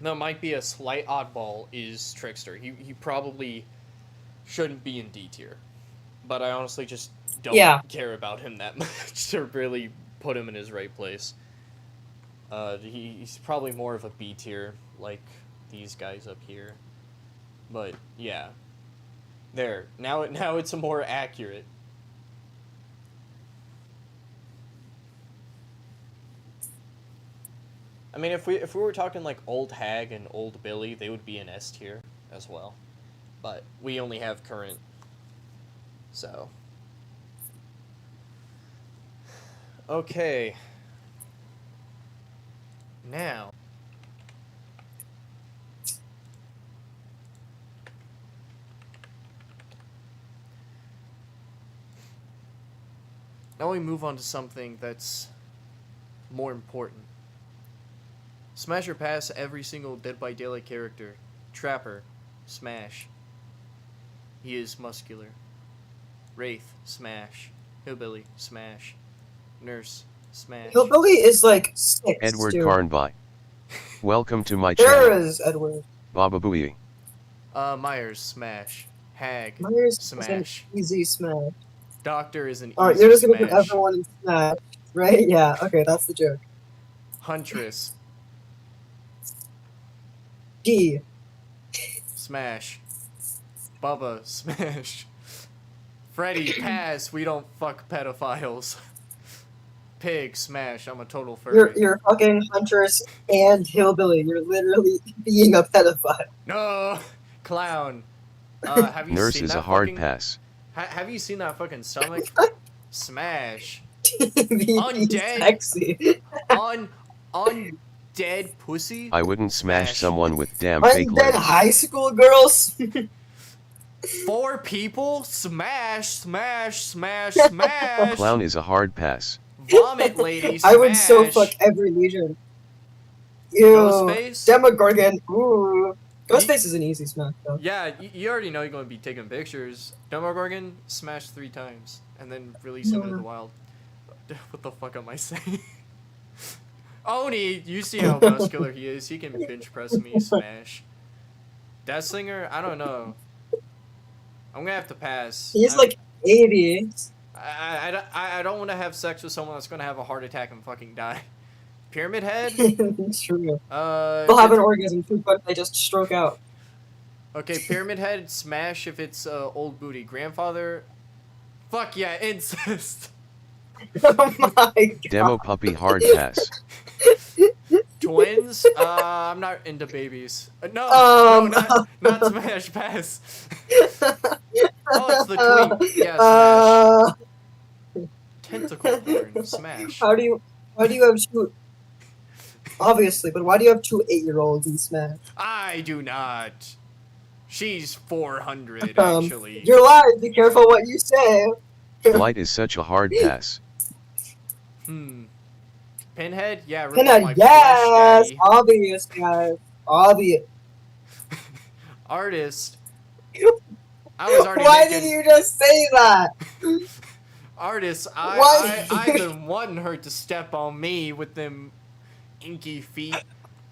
that might be a slight oddball is Trickster. He probably shouldn't be in D tier, but I honestly just don't care about him that much to really put him in his right place. He's probably more of a B tier, like these guys up here. But yeah, there. Now it's more accurate. I mean, if we were talking like Old Hag and Old Billy, they would be in S tier as well. But we only have current, so. Okay. Now. Now we move on to something that's more important. Smash or pass every single Dead by Daylight character. Trapper, smash. He is muscular. Wraith, smash. Hillbilly, smash. Nurse, smash. Hillbilly is like 6. Edward dude. Carnby. Welcome to my There channel. is Edward. Baba Booey. Myers, smash. Hag, Myers smash. is an easy smash. Doctor is an easy Alright, you're just gonna smash. put everyone in smash, right? Yeah, okay, that's the joke. Huntress, D. smash. Bubba, smash. Freddy, pass. We don't fuck pedophiles. Pig, smash. I'm a total furry. You're fucking Huntress and Hillbilly. You're literally being a pedophile. No! Clown. Have you Nurse seen is that a hard fucking... pass. Have you seen that fucking stomach? Smash. Undead. Sexy. Undead pussy? I wouldn't smash Smash. someone with damn fake Undead legs. high school girls. 4 people? Smash, smash, smash, smash. Clown is a hard pass. Vomit lady, smash. I would so fuck every legion. Ew. Ghostface? Demogorgon. Ooh. Ghostface is an easy smash though. Yeah, you already know you're going to be taking pictures. Demogorgon, smash 3 times, and then release him into the wild. What the fuck am I saying? Oni, you see how muscular he is. He can bench press me, smash. Deathslinger, I don't know. I'm going to have to pass. He's like 80. I don't want to have sex with someone that's going to have a heart attack and fucking die. Pyramid Head? True. They'll They'll have an orgasm too, but they just stroke out. Okay, Pyramid Head, smash if it's old booty. Grandfather, fuck yeah, incest. Oh my god. Demo puppy hard pass. Twins, I'm not into babies. No, not smash, pass. Oh, it's the twink. Yeah, smash. Tentacle porn, smash. How do you have two? Obviously, but why do you have 2 8-year-olds in Smash? I do not. She's 400, actually. You're lying. Be careful what you say. Light is such a hard pass. Pinhead? Yeah, rip off Pinhead, my yes! flesh, daddy. Obvious, guys. Obvious. Artist. I was already Why making... did you just say that? Artist, Why? I've been wanting her to step on me with them inky feet.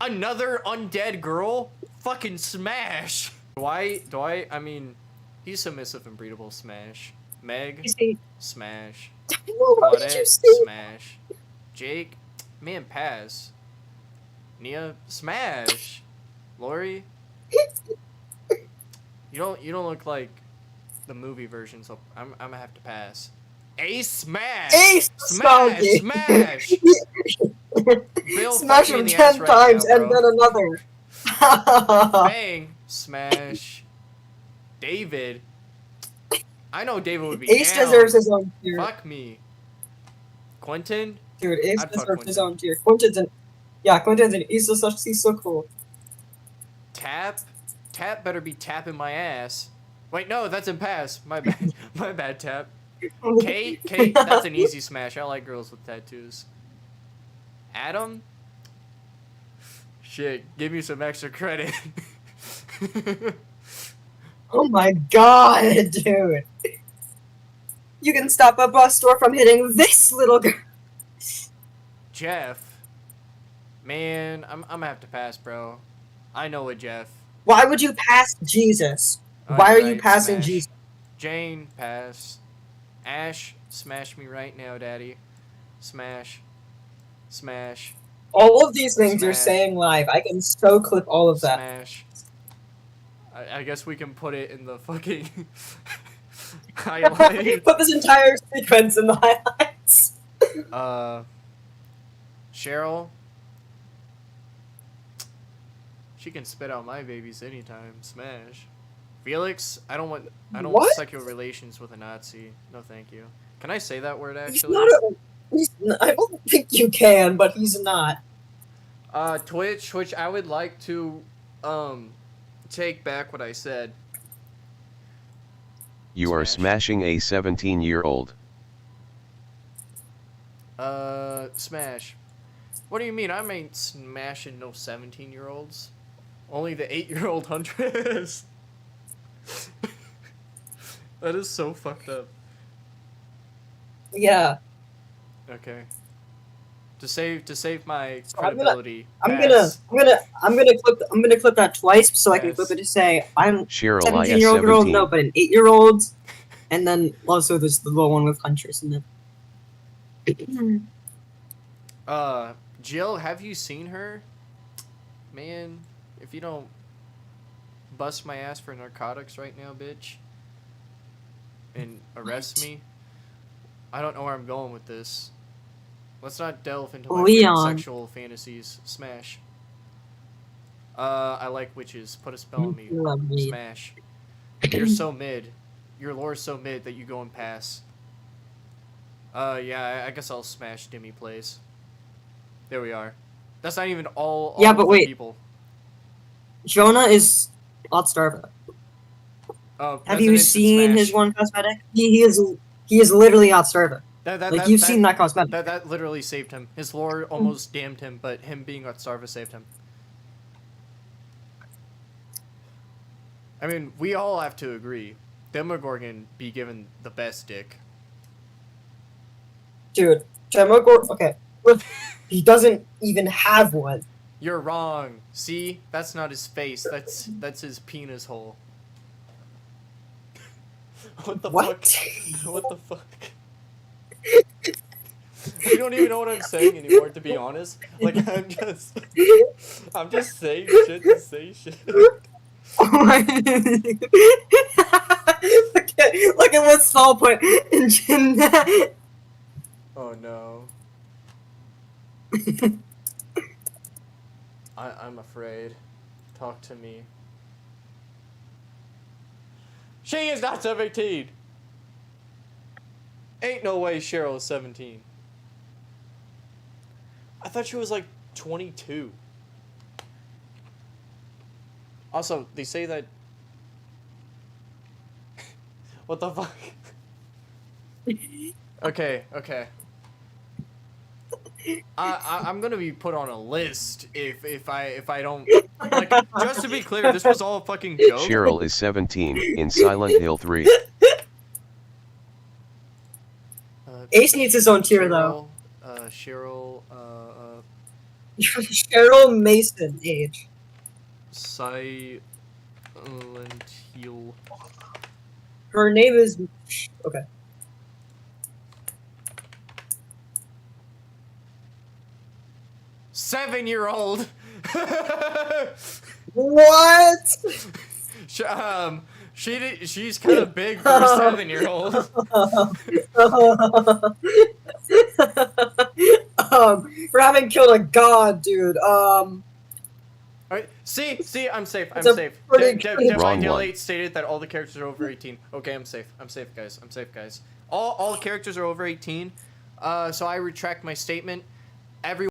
Another undead girl? Fucking smash! Do I mean, he's submissive and breedable, smash. Meg, smash. What did you Claudette, say? smash. Jake, man, pass. Nia, smash. Lori, you don't look like the movie version, so I'm gonna have to pass. Ace, smash. Ace, smash, Smash. smash. Bill, Smash fuck me in him the 10 ass right times now, and bro. then another. Bang, smash. David. I know David would be Ace down. deserves his own tier. Fuck me. Quentin? Dude, Ace I'd fuck deserves his Quentin. own tier. Quentin's an he's so cool. Tap? Tap better be tapping my ass. Wait, no, that's in pass. My bad. My bad, Tap. Kate, that's an easy smash. I like girls with tattoos. Adam? Shit, give me some extra credit. Oh my god, dude. You can stop a bus door from hitting this little girl. Jeff. Man, I'm gonna have to pass, bro. I know a Jeff. Why would you pass Jesus? Oh, Why are you're you right, passing smash. Jesus? Jane, pass. Ash, smash me right now, daddy. Smash. Smash. All of these things you're Smash. saying live. I can so clip all of that. Smash. I guess we can put it in the fucking highlight. Put this entire sequence in the highlights. Cheryl. She can spit out my babies anytime. Smash. Felix, I don't want What? sexual relations with a Nazi. No, thank you. Can I say that word He's actually? not I don't think you can, but he's not. Twitch, I would like to take back what I said. You are Smash. smashing a 17-year-old. Smash. What do you mean? I ain't smashing no 17-year-olds. Only the 8-year-old Huntress. That is so fucked up. Yeah. Okay. To save my So I'm gonna- credibility. I'm pass. gonna clip that twice so I can Yes. clip it to say I'm Cheryl, 17-year-old girl, 17. no, but an 8-year-old, and then also there's the little one with Huntress in it. Jill, have you seen her? Man, if you don't bust my ass for narcotics right now, bitch, and arrest me, I don't know where I'm going with this. Let's not delve into my weird Leon. sexual fantasies. Smash. I like witches. Put a spell on me. Love me. Smash. You're so mid. Your lore's so mid that you go and pass. Yeah, I guess I'll smash Dimmy Plays. There we are. That's not even all Yeah, of but the wait. people. Jonah is not Starva. Have you Resident seen Smash. his one cosmetic? He is literally not Starva. That, You've seen that cosmetic. That literally saved him. His lore almost damned him, but him being Otstarva saved him. I mean, we all have to agree. Demogorgon be given the best dick. Dude, Demogorgon. Okay, look, he doesn't even have one. You're wrong. See? That's not his face. That's his penis hole. What the What? fuck? What the fuck? I don't even know what I'm saying anymore, to be honest. Like, I'm just saying shit to say shit. look at what Saul put in Jeanette. Oh no. I'm afraid. Talk to me. She is not 17! Ain't no way Cheryl is 17. I thought she was like 22. Also, they say that... What the fuck? Okay. I'm gonna be put on a list if I don't, like, just to be clear, this was all a fucking joke. Cheryl is 17 in Silent Hill 3. Ace needs his own tier, though. Cheryl, Cheryl Mason age. Silent Hill. Her name is okay. Seven-year-old. What? She's kind of big for a 7-year-old. For having killed a god, dude. Alright, see, I'm safe. I'm It's a safe. pretty Dead good- Wrong by one. Daylight stated that all the characters are over 18. Okay, I'm safe. I'm safe, guys. I'm safe, guys. All the characters are over 18. So I retract my statement. Everyone